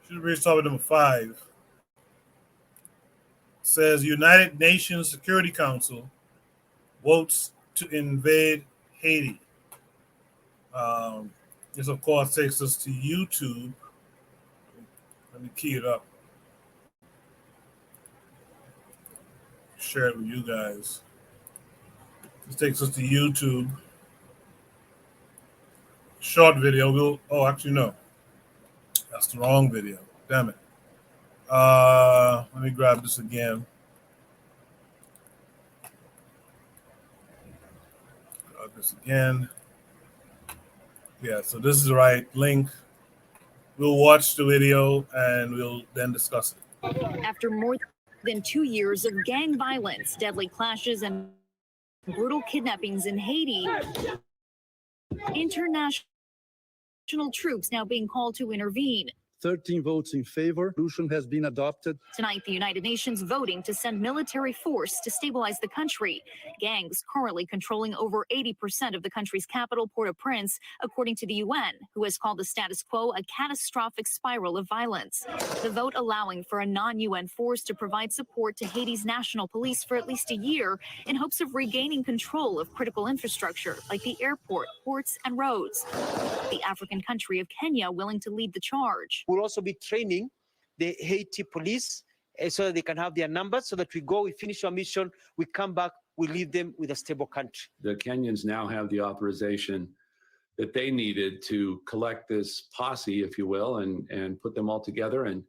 Should read topic number 5. It says United Nations Security Council votes to invade Haiti. Um, this, of course, takes us to YouTube. Let me key it up. Share it with you guys. This takes us to YouTube. Short video. Actually, no. That's the wrong video. Damn it. Let me grab this again. Grab this again. Yeah, so this is the right link. We'll watch the video and we'll then discuss it. After more than 2 years of gang violence, deadly clashes, and brutal kidnappings in Haiti, international troops now being called to intervene. 13 votes in favor. Resolution has been adopted. Tonight, the United Nations voting to send military force to stabilize the country. Gangs currently controlling over 80% of the country's capital, Port-au-Prince, according to the UN, who has called the status quo a catastrophic spiral of violence. The vote allowing for a non-UN force to provide support to Haiti's national police for at least a year in hopes of regaining control of critical infrastructure like the airport, ports, and roads. The African country of Kenya willing to lead the charge. We'll also be training the Haiti police so that they can have their numbers, so that we go, we finish our mission, we come back, we leave them with a stable country. The Kenyans now have the authorization that they needed to collect this posse, if you will, and put them all together and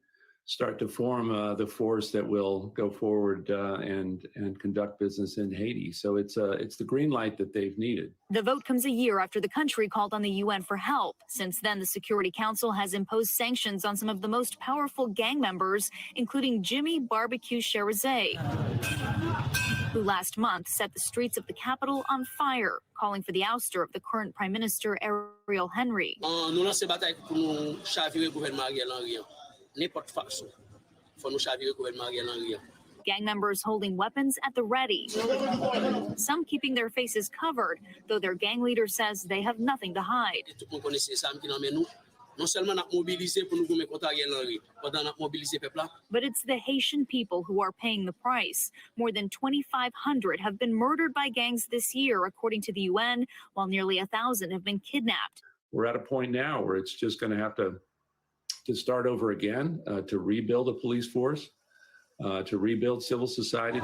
start to form the force that will go forward and conduct business in Haiti. So it's the green light that they've needed. The vote comes a year after the country called on the UN for help. Since then, the Security Council has imposed sanctions on some of the most powerful gang members, including Jimmy Barbecue Cherizet, who last month set the streets of the capital on fire, calling for the ouster of the current Prime Minister Ariel Henry. Gang members holding weapons at the ready, some keeping their faces covered, though their gang leader says they have nothing to hide. But it's the Haitian people who are paying the price. More than 2,500 have been murdered by gangs this year, according to the UN, while nearly 1,000 have been kidnapped. We're at a point now where it's just going to have to start over again, to rebuild a police force, to rebuild civil society.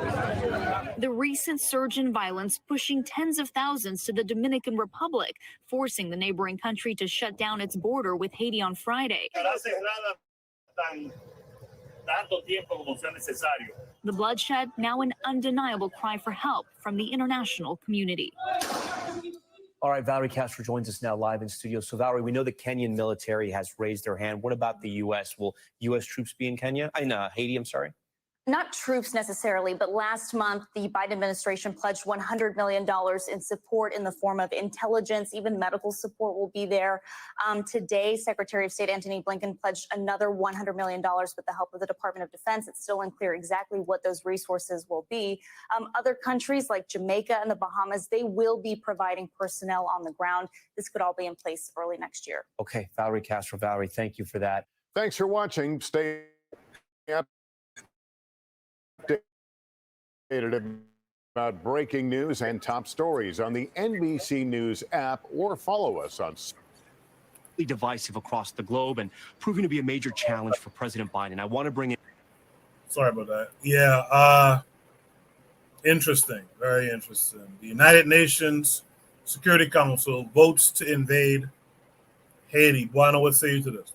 The recent surge in violence pushing tens of thousands to the Dominican Republic, forcing the neighboring country to shut down its border with Haiti on Friday. The bloodshed, now an undeniable cry for help from the international community. All right, Valerie Castro joins us now live in studio. So, Valerie, we know the Kenyan military has raised their hand. What about the U.S.? Will U.S. troops be in Haiti, I'm sorry? Not troops necessarily, but last month, the Biden administration pledged $100 million in support in the form of intelligence. Even medical support will be there. Today, Secretary of State Antony Blinken pledged another $100 million with the help of the Department of Defense. It's still unclear exactly what those resources will be. Other countries like Jamaica and the Bahamas, they will be providing personnel on the ground. This could all be in place early next year. Okay, Valerie Castro. Valerie, thank you for that. Thanks for watching. Stay up about breaking news and top stories on the NBC News app, or follow us on divisive across the globe and proving to be a major challenge for President Biden. I want to bring in. Sorry about that. Yeah, interesting, very interesting. The United Nations Security Council votes to invade Haiti. Buana, what say you to this?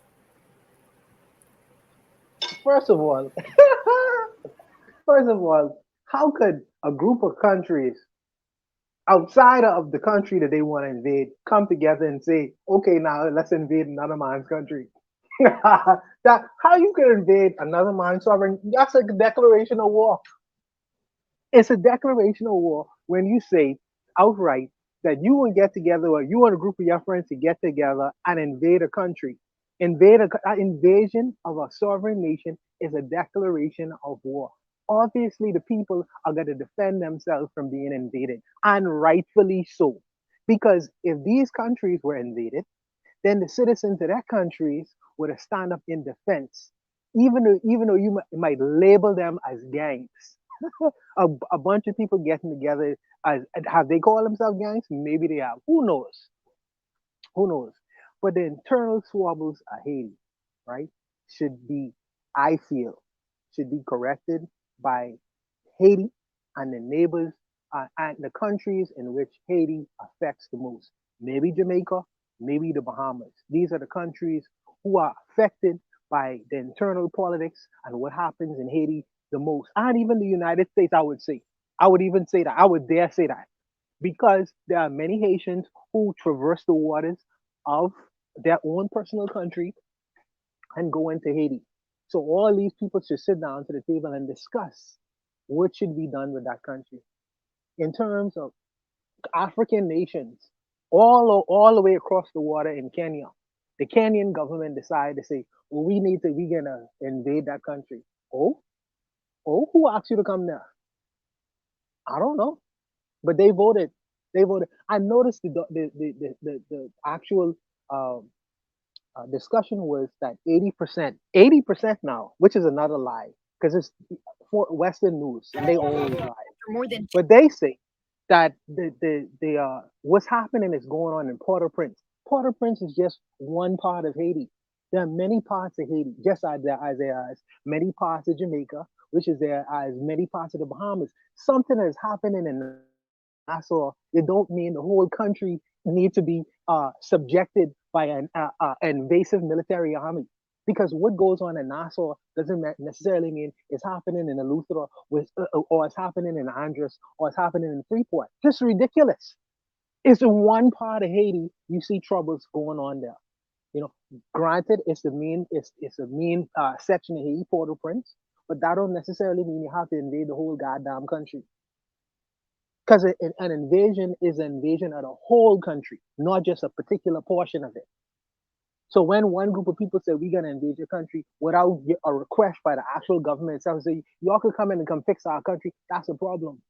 First of all, how could a group of countries outside of the country that they want to invade come together and say, okay, now let's invade another man's country? How you can invade another man's sovereign? That's a declaration of war. It's a declaration of war when you say outright that you want to get together, or you want a group of your friends to get together and invade a country. Invasion of a sovereign nation is a declaration of war. Obviously, the people are going to defend themselves from being invaded, and rightfully so. Because if these countries were invaded, then the citizens of that countries would have stand up in defense, even though you might label them as gangs. A bunch of people getting together as have they called themselves gangs? Maybe they have. Who knows? Who knows? But the internal squabbles of Haiti, right, should be, I feel, should be corrected by Haiti and the neighbors and the countries in which Haiti affects the most. Maybe Jamaica, maybe the Bahamas. These are the countries who are affected by the internal politics and what happens in Haiti the most. And even the United States, I would say. I would even say that. I would dare say that. Because there are many Haitians who traverse the waters of their own personal country and go into Haiti. So all these people should sit down to the table and discuss what should be done with that country in terms of African nations, all the way across the water in Kenya. The Kenyan government decided to say, well, we're gonna invade that country. Oh, who asked you to come there? I don't know, but they voted. They voted. I noticed the actual um, discussion was that 80% now, which is another lie, because it's for Western news and they always lie. After more than But they say that the what's happening is going on in Port-au-Prince. Port-au-Prince is just one part of Haiti. There are many parts of Haiti, just as there are many parts of Jamaica, which is there as many parts of the Bahamas. Something is happening in Nassau. It don't mean the whole country need to be subjected by an invasive military army. Because what goes on in Nassau doesn't necessarily mean it's happening in Eleuthera or it's happening in Andros or it's happening in Freeport. Just ridiculous. It's in one part of Haiti you see troubles going on there. You know, granted, it's a mean section of Haiti, Port-au-Prince, but that don't necessarily mean you have to invade the whole goddamn country. Because an invasion is an invasion of the whole country, not just a particular portion of it. So when one group of people say we're gonna invade your country without a request by the actual government itself, say y'all could come in and come fix our country, that's a problem.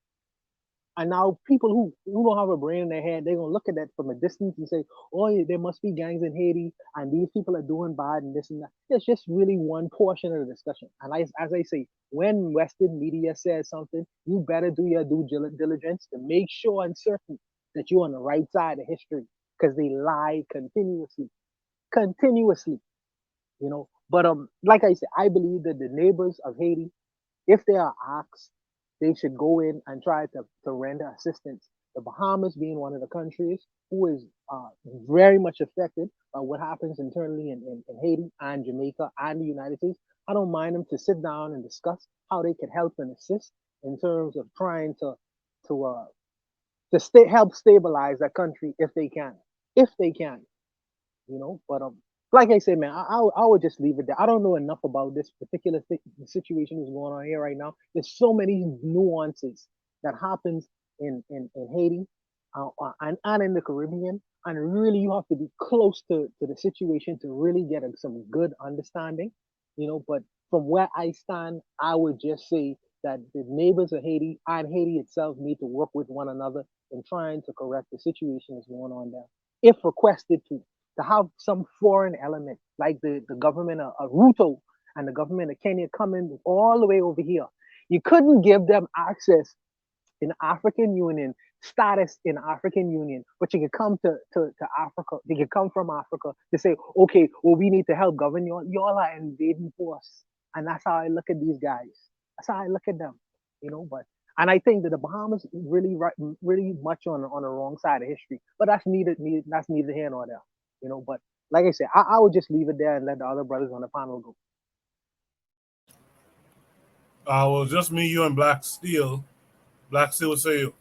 And now people who don't have a brain in their head, they're gonna look at that from a distance and say, oh, yeah, there must be gangs in Haiti and these people are doing bad and this and that. It's just really one portion of the discussion. And as I say, when Western media says something, you better do your due diligence to make sure and certain that you're on the right side of history because they lie continuously, you know. But like I said, I believe that the neighbors of Haiti, if they are asked, they should go in and try to render assistance. The Bahamas being one of the countries who is very much affected by what happens internally in Haiti and Jamaica and the United States. I don't mind them to sit down and discuss how they can help and assist in terms of trying to help stabilize that country if they can, you know. But like I said, man, I would just leave it there. I don't know enough about this particular situation that's going on here right now. There's so many nuances that happens in Haiti and in the Caribbean, and really you have to be close to the situation to really get some good understanding, you know. But from where I stand, I would just say that the neighbors of Haiti and Haiti itself need to work with one another in trying to correct the situation that's going on there, if requested to have some foreign element like the government of Ruto and the government of Kenya coming all the way over here. You couldn't give them access in African Union, status in African Union, but you could come to Africa. They could come from Africa to say, okay, well, we need to help govern y'all. Y'all are invading force. And that's how I look at these guys. That's how I look at them, you know. But and I think that the Bahamas really much on the wrong side of history. But that's neither here nor there, you know. But like I said, I would just leave it there and let the other brothers on the panel go. Well, just me, you, and Black Steel. Black Steel will say you.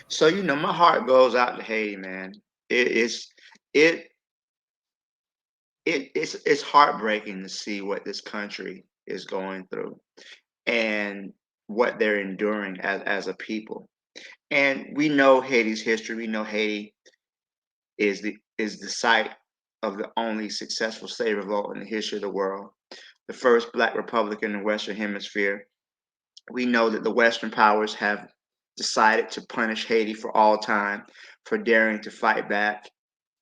So my heart goes out to Haiti, man. It it's heartbreaking to see what this country is going through and what they're enduring as a people. And we know Haiti's history. We know Haiti is the site of the only successful slave revolt in the history of the world, the first Black republic in the Western Hemisphere. We know that the Western powers have decided to punish Haiti for all time for daring to fight back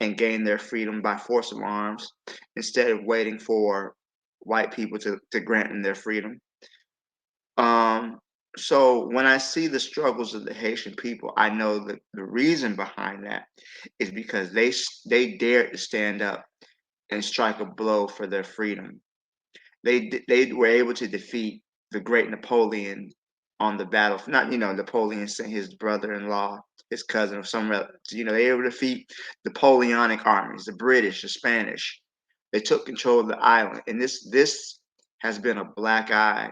and gain their freedom by force of arms instead of waiting for white people to grant them their freedom. So when I see the struggles of the Haitian people, I know that the reason behind that is because they dared to stand up and strike a blow for their freedom. They were able to defeat the great Napoleon on the battle. Not, Napoleon sent his brother-in-law, his cousin, or some relative. They were able to defeat Napoleonic armies, the British, the Spanish. They took control of the island, and this has been a black eye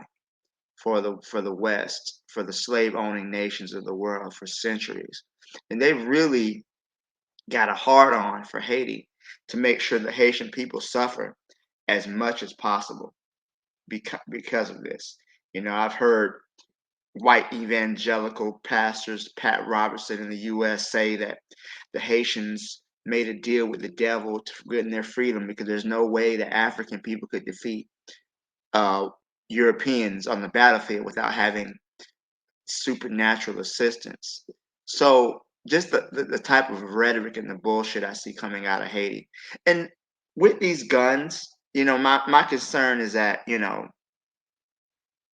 for the West, for the slave-owning nations of the world for centuries, and they've really got a hard on for Haiti to make sure the Haitian people suffer as much as possible because of this. I've heard white evangelical pastors, Pat Robertson in the U.S., say that the Haitians made a deal with the devil to get their freedom because there's no way that African people could defeat Europeans on the battlefield without having supernatural assistance. So just the type of rhetoric and the bullshit I see coming out of Haiti. And with these guns, my concern is that,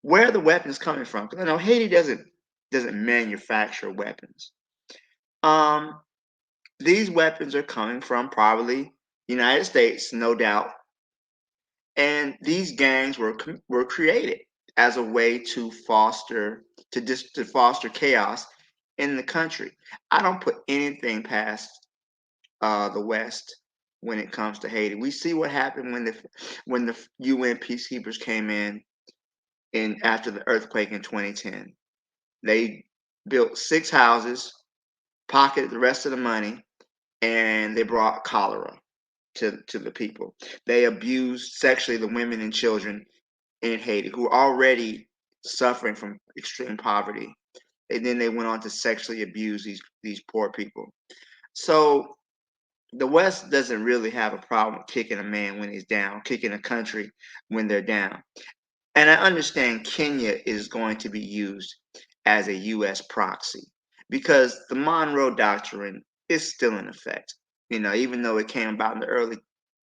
where are the weapons coming from? Because I know Haiti doesn't manufacture weapons. These weapons are coming from probably United States, no doubt. And these gangs were created as a way to foster chaos in the country. I don't put anything past the West when it comes to Haiti. We see what happened when the UN peacekeepers came in after the earthquake in 2010. They built 6 houses, pocketed the rest of the money, and they brought cholera to the people. They abused sexually the women and children in Haiti who are already suffering from extreme poverty. And then they went on to sexually abuse these poor people. So the West doesn't really have a problem kicking a man when he's down, kicking a country when they're down. And I understand Kenya is going to be used as a U.S. proxy because the Monroe Doctrine is still in effect. Even though it came about in the early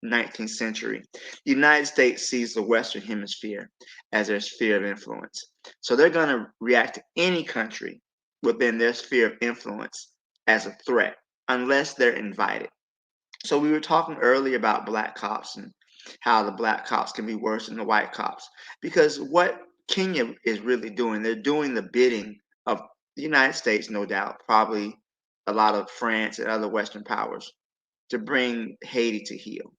19th century, the United States sees the Western Hemisphere as their sphere of influence. So they're going to react to any country within their sphere of influence as a threat unless they're invited. So we were talking earlier about black cops and how the black cops can be worse than the white cops. Because what Kenya is really doing, they're doing the bidding of the United States, no doubt, probably a lot of France and other Western powers to bring Haiti to heel.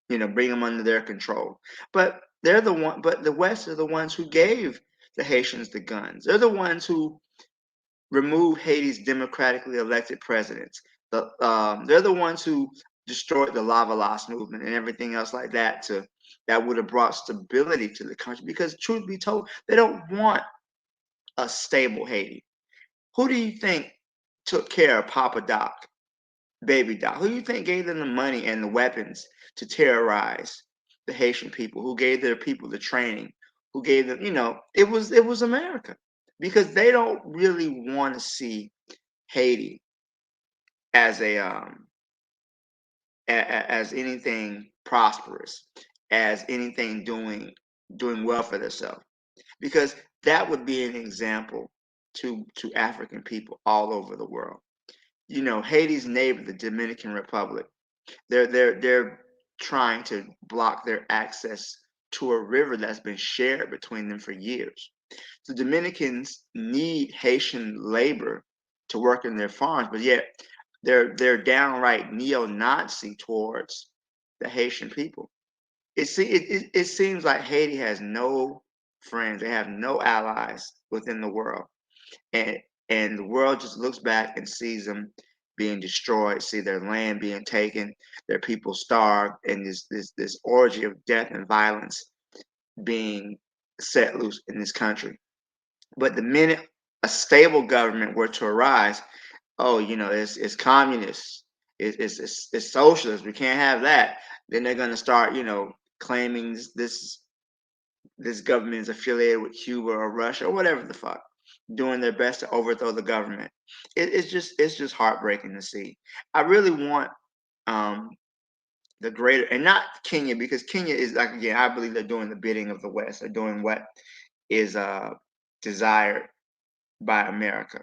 Bring them under their control. But the West are the ones who gave the Haitians the guns. They're the ones who removed Haiti's democratically elected presidents. They're the ones who destroyed the Lavalas movement and everything else like that that would have brought stability to the country. Because truth be told, they don't want a stable Haiti. Who do you think took care of Papa Doc, Baby Doc? Who do you think gave them the money and the weapons to terrorize the Haitian people? Who gave their people the training? Who gave them, it was America. Because they don't really want to see Haiti as as anything prosperous, as anything doing well for themselves, because that would be an example to African people all over the world. Haiti's neighbor, the Dominican Republic, they're trying to block their access to a river that's been shared between them for years. The Dominicans need Haitian labor to work in their farms, but yet they're downright neo-Nazi towards the Haitian people. It seems like Haiti has no friends. They have no allies within the world, and the world just looks back and sees them being destroyed, see their land being taken, their people starved, and this orgy of death and violence being set loose in this country. But the minute a stable government were to arise, oh, it's communist, it's socialist. We can't have that. Then they're going to start, claiming this government is affiliated with Cuba or Russia or whatever the fuck, doing their best to overthrow the government. It's just heartbreaking to see. I really want the greater, and not Kenya, because Kenya is like, again, I believe they're doing the bidding of the West. They're doing what is desired by America.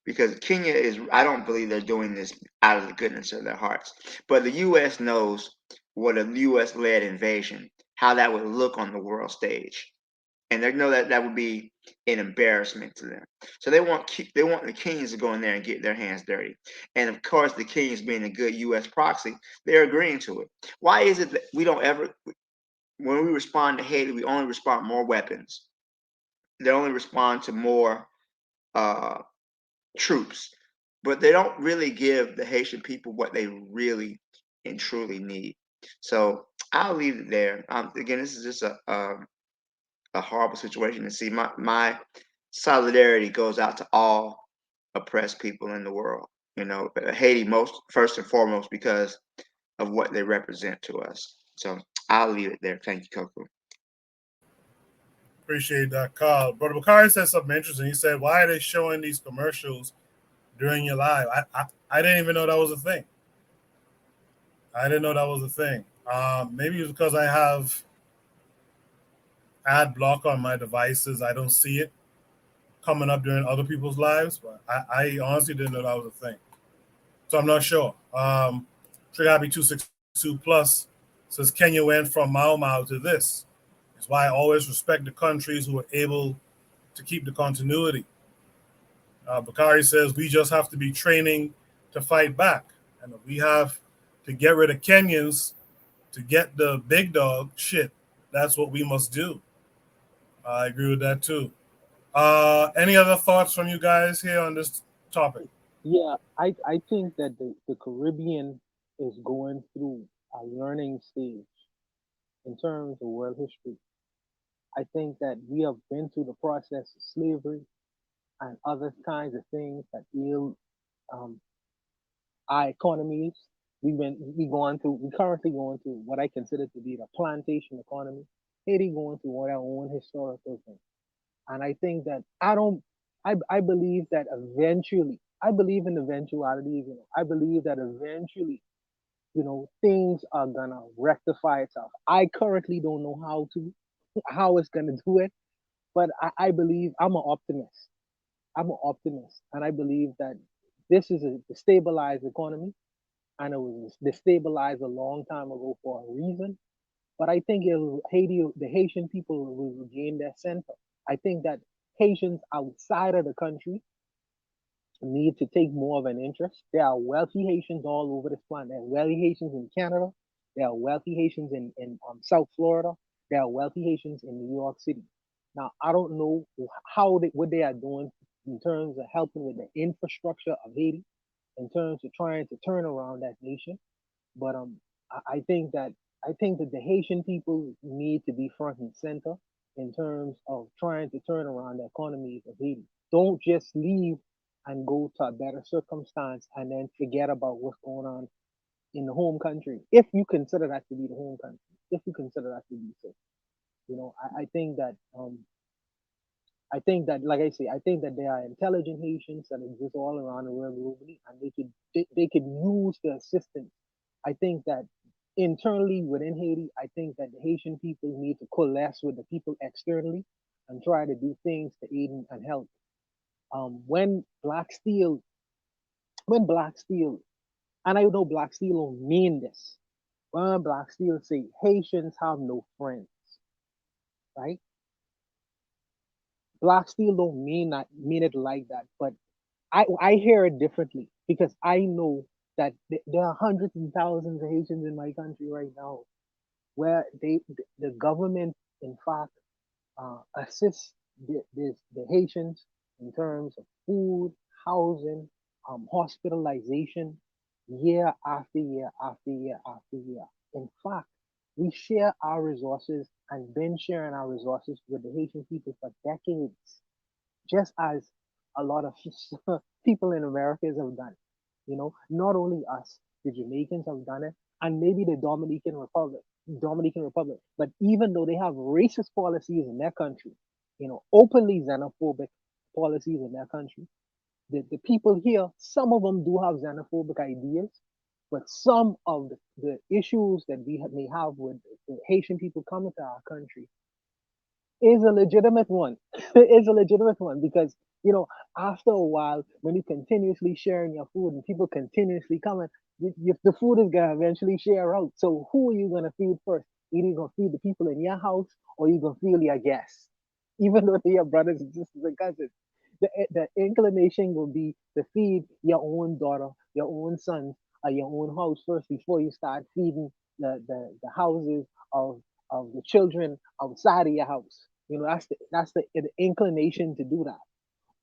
Because Kenya is, I don't believe they're doing this out of the goodness of their hearts. But the U.S. knows what a U.S.-led invasion, how that would look on the world stage, and they know that that would be an embarrassment to them. So they want the Kenyans to go in there and get their hands dirty. And of course, the Kenyans being a good U.S. proxy, they're agreeing to it. Why is it that we don't ever, when we respond to Haiti, we only respond more weapons? They only respond to more troops, but they don't really give the Haitian people what they really and truly need. So I'll leave it there. Again, this is just a horrible situation to see. My solidarity goes out to all oppressed people in the world. You know, Haiti most first and foremost because of what they represent to us. So I'll leave it there. Thank you, Coco. Appreciate that, Carl. Brother Bakari said something interesting. He said, "Why are they showing these commercials during your live?" I didn't even know that was a thing. I didn't know that was a thing. Maybe it's because I have ad block on my devices. I don't see it coming up during other people's lives, but I honestly didn't know that was a thing. So I'm not sure. Trigabi 262 plus says Kenya went from Mau Mau to this. That's why I always respect the countries who are able to keep the continuity. Bakari says we just have to be training to fight back. And if we have to get rid of Kenyans to get the big dog, shit, that's what we must do. I agree with that too. Any other thoughts from you guys here on this topic? Yeah, I think that the Caribbean is going through a learning stage in terms of world history. I think that we have been through the process of slavery and other kinds of things that ill um, our economies. We currently going through what I consider to be the plantation economy. Haiti going through their own historical thing. And I think that I believe that eventually, I believe in eventualities, I believe that eventually, things are gonna rectify itself. I currently don't know how it's gonna do it, but I believe I'm an optimist. I'm an optimist, and I believe that this is a destabilized economy, and it was destabilized a long time ago for a reason. But I think the Haitian people will regain their center. I think that Haitians outside of the country need to take more of an interest. There are wealthy Haitians all over this planet. There are wealthy Haitians in Canada. There are wealthy Haitians in South Florida. There are wealthy Haitians in New York City. Now, I don't know what they are doing in terms of helping with the infrastructure of Haiti, in terms of trying to turn around that nation. But I think that the Haitian people need to be front and center in terms of trying to turn around the economy of Haiti. Don't just leave and go to a better circumstance and then forget about what's going on in the home country. If you consider that to be the home country, if you consider that to be so, I think that, like I say, I think that there are intelligent Haitians that exist all around the world globally, and they could use the assistance. I think that internally within Haiti, I think that the Haitian people need to coalesce with the people externally and try to do things to aid and help. When Black Steel, and I know Black Steel don't mean this. When Black Steel say Haitians have no friends, right? Black Steel don't mean it like that, but I hear it differently because I know that there are hundreds and thousands of Haitians in my country right now where the government in fact assists the Haitians in terms of food, housing, hospitalization, year after year after year after year. In fact, we share our resources and been sharing our resources with the Haitian people for decades, just as a lot of people in America have done. Not only us, the Jamaicans have done it, and maybe the Dominican Republic. But even though they have racist policies in their country, openly xenophobic policies in their country, the people here, some of them do have xenophobic ideas, But some of the issues that may have with the Haitian people coming to our country is a legitimate one. Is a legitimate one because you know after a while, when you continuously sharing your food and people continuously coming, the food is gonna eventually share out. So who are you gonna feed first? Either you gonna feed the people in your house or you gonna feed your guests, even though they're your brothers and sisters and cousins. The inclination will be to feed your own daughter, your own sons, or your own house first before you start feeding the houses of the children outside of your house. You know, that's the inclination to do that.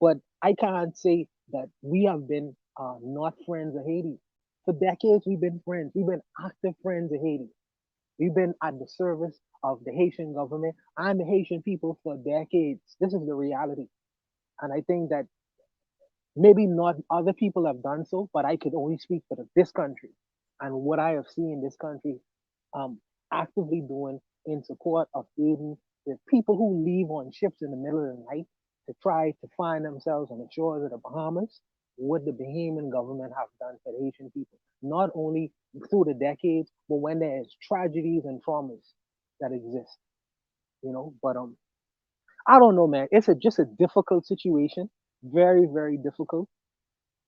But I can't say that we have been not friends of Haiti. For decades, we've been friends. We've been active friends of Haiti. We've been at the service of the Haitian government and the Haitian people for decades. This is the reality. And I think that maybe not other people have done so, but I could only speak for this country and what I have seen this country um, actively doing in support of aiding the people who leave on ships in the middle of the night to try to find themselves on the shores of the Bahamas. What the Bahamian government have done for the Haitian people, not only through the decades, but when there is tragedies and traumas that exist, But I don't know, man. It's just a difficult situation, very, very difficult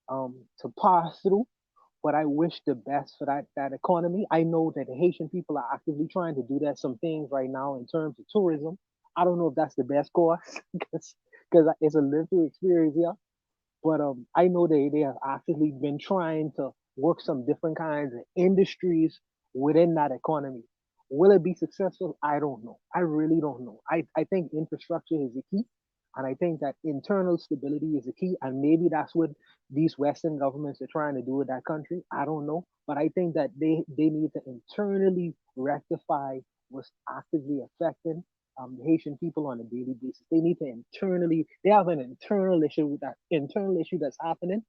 to pass through. But I wish the best for that economy. I know that the Haitian people are actively trying to do that some things right now in terms of tourism. I don't know if that's the best course because it's a lived through experience here. But I know they have actively been trying to work some different kinds of industries within that economy. Will it be successful? I don't know. I really don't know. I think infrastructure is the key. And I think that internal stability is the key. And maybe that's what these Western governments are trying to do with that country. I don't know. But I think that they need to internally rectify what's actively affecting the Haitian people on a daily basis. They need to internally, they have an internal issue that's happening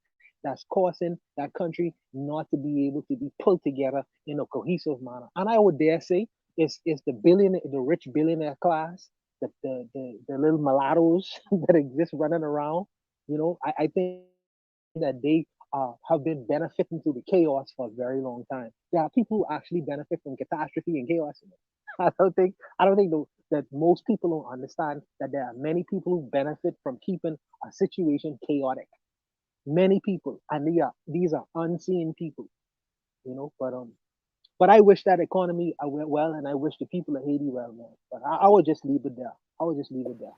that's causing that country not to be able to be pulled together in a cohesive manner. And I would dare say it's the rich billionaire class, the little mulattoes that exist running around. I think that they have been benefiting through the chaos for a very long time. There are people who actually benefit from catastrophe and chaos. I don't think that most people don't understand that there are many people who benefit from keeping a situation chaotic. Many people, and these are unseen people, But I wish that economy went well, and I wish the people of Haiti well, man. But I would just leave it there. I would just leave it there.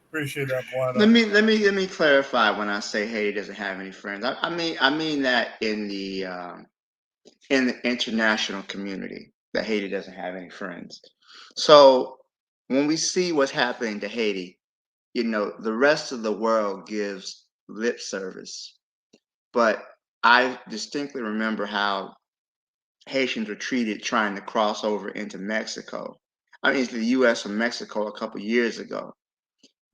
Appreciate that, Let Wanda. me let me let me clarify when I say Haiti doesn't have any friends. I mean that in the international community that Haiti doesn't have any friends. So when we see what's happening to Haiti, the rest of the world gives lip service. But I distinctly remember how Haitians were treated trying to cross over into Mexico. I mean, into the U.S. from Mexico a couple years ago.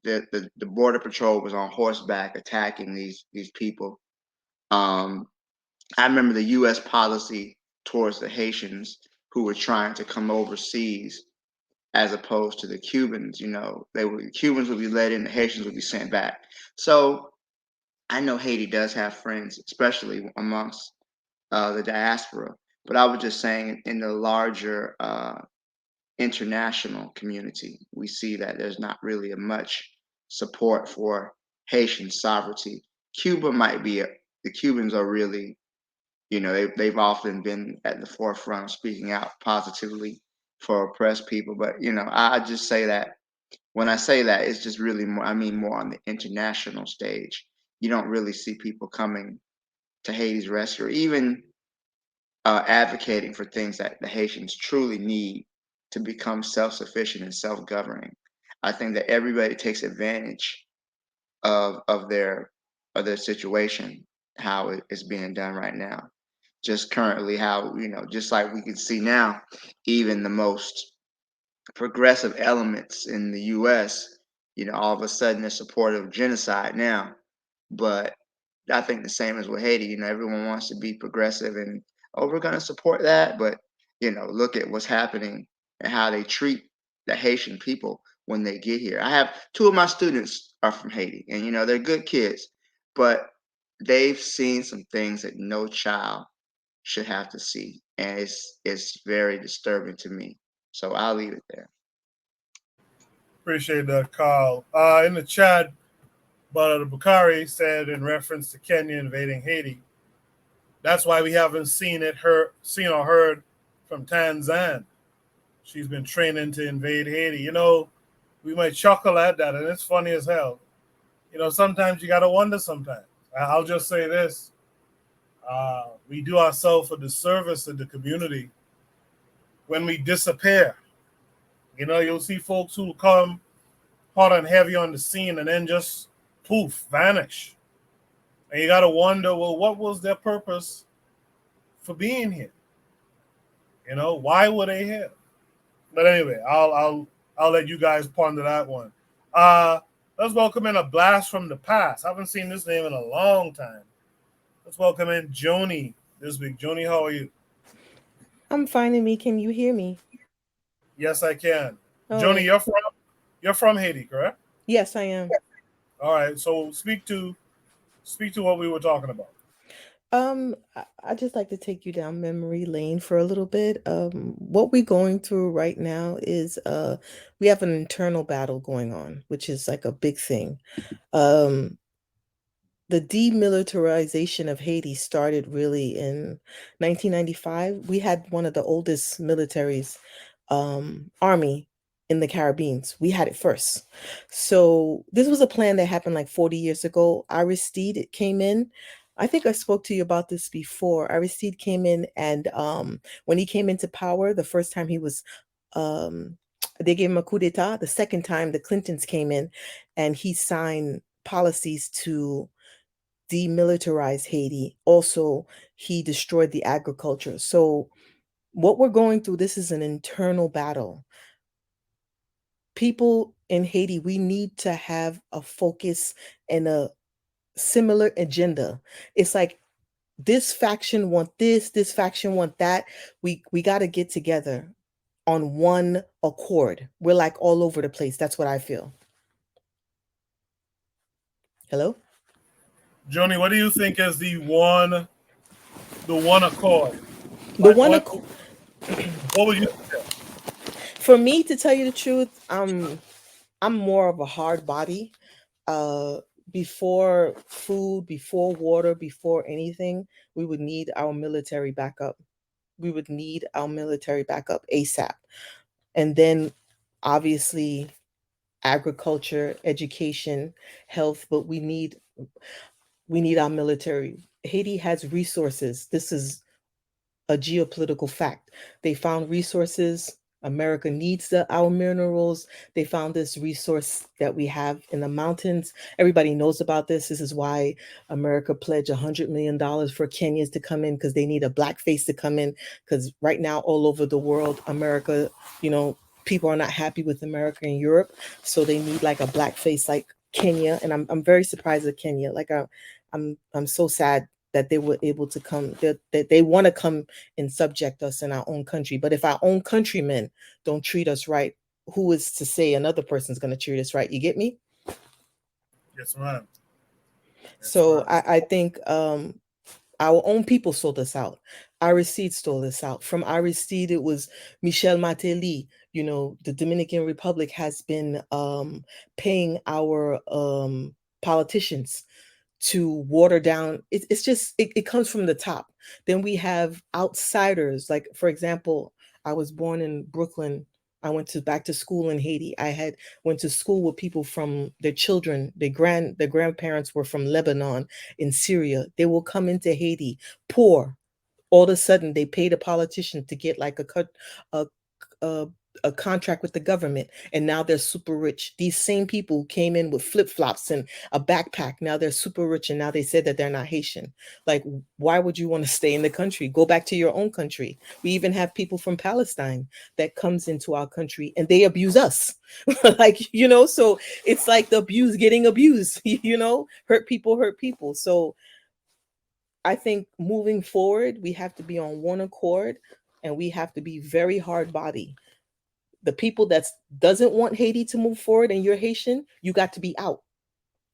The border patrol was on horseback attacking these people. Um, I remember the U.S. policy towards the Haitians who were trying to come overseas, as opposed to the Cubans. The Cubans would be let in, the Haitians would be sent back. So I know Haiti does have friends, especially amongst the diaspora. But I was just saying, in the larger international community, we see that there's not really a much support for Haitian sovereignty. Cuba might be the Cubans are really, they've often been at the forefront of speaking out positively for oppressed people. But I just say that when I say that, it's just really more. I mean more on the international stage. You don't really see people coming to Haiti's rescue, or even advocating for things that the Haitians truly need to become self-sufficient and self-governing. I think that everybody takes advantage of their situation, how it is being done right now. Just currently, how just like we can see now, even the most progressive elements in the U.S., all of a sudden they're supportive of genocide now. But I think the same as with Haiti. Everyone wants to be progressive and, oh, we're going to support that. But look at what's happening and how they treat the Haitian people when they get here. I have two of my students are from Haiti, and they're good kids, but they've seen some things that no child should have to see, and it's very disturbing to me. So I'll leave it there. Appreciate that, Carl. In the chat, Badr Bukhari said in reference to Kenya invading Haiti, that's why we haven't seen or heard from Tanzania. She's been training to invade Haiti. You know, we might chuckle at that, and it's funny as hell. You know, sometimes you got to wonder sometimes. I'll just say this. We do ourselves a disservice in the community when we disappear. You know, you'll see folks who come hot and heavy on the scene and then just poof, vanish. And you got to wonder, well, what was their purpose for being here? You know, why were they here? But anyway, I'll let you guys ponder that one. Let's welcome in a blast from the past. I haven't seen this name in a long time. Let's welcome in Joni this week. Joni, how are you? I'm fine, and me. Can you hear me? Yes, I can. Oh, Joni, you're from Haiti, correct? yes, I am. All right. So speak to what we were talking about. I just like to take you down memory lane for a little bit. What we're going through right now is we have an internal battle going on, which is like a big thing. The demilitarization of Haiti started really in 1995. We had one of the oldest militaries, army in the Caribbean. We had it first. So this was a plan that happened like 40 years ago. Aristide came in. I think I spoke to you about this before. Aristide came in, and when he came into power, the first time he was, they gave him a coup d'etat. The second time, the Clintons came in, and he signed policies to demilitarize Haiti. Also, he destroyed the agriculture. So what we're going through, this is an internal battle. People in Haiti, we need to have a focus and a similar agenda. It's like this faction want this faction want that. We got to get together on one accord. We're like all over the place. That's what I feel. Hello? Joni, what do you think is the one accord? The one accord. What would you say? For me, to tell you the truth, I'm more of a hard body. Before food, before water, before anything, we would need our military backup. We would need our military backup ASAP. And then obviously agriculture, education, health, but we need our military. Haiti has resources. This is a geopolitical fact. They found resources. America needs our minerals. They found this resource that we have in the mountains. Everybody knows about this. This is why America pledged $100 million for Kenyans to come in, because they need a black face to come in. Because right now, all over the world, America, people are not happy with America and Europe. So they need like a black face like Kenya. And I'm very surprised at Kenya. Like I'm so sad that they were able to come, that they want to come and subject us in our own country. But if our own countrymen don't treat us right, who is to say another person's going to treat us right? You get me? Yes, ma'am. So I think our own people sold us out. Aristide stole us out. From Aristide, it was Michel Mateli. The Dominican Republic has been paying our politicians to water down. It's just, it comes from the top. Then we have outsiders. Like, for example, I was born in Brooklyn. I went back to school in Haiti. I went to school with people from their children. Their grandparents were from Lebanon, in Syria. They will come into Haiti poor. All of a sudden, they paid a politician to get like a contract with the government, and now they're super rich. These same people who came in with flip-flops and a backpack, now they're super rich, and now they said that they're not Haitian. Like, why would you want to stay in the country? Go back to your own country. We even have people from Palestine that comes into our country and they abuse us. So it's like the abuse getting abused, hurt people. So I think moving forward, we have to be on one accord, and we have to be very hard body. The people that doesn't want Haiti to move forward and you're Haitian, you got to be out.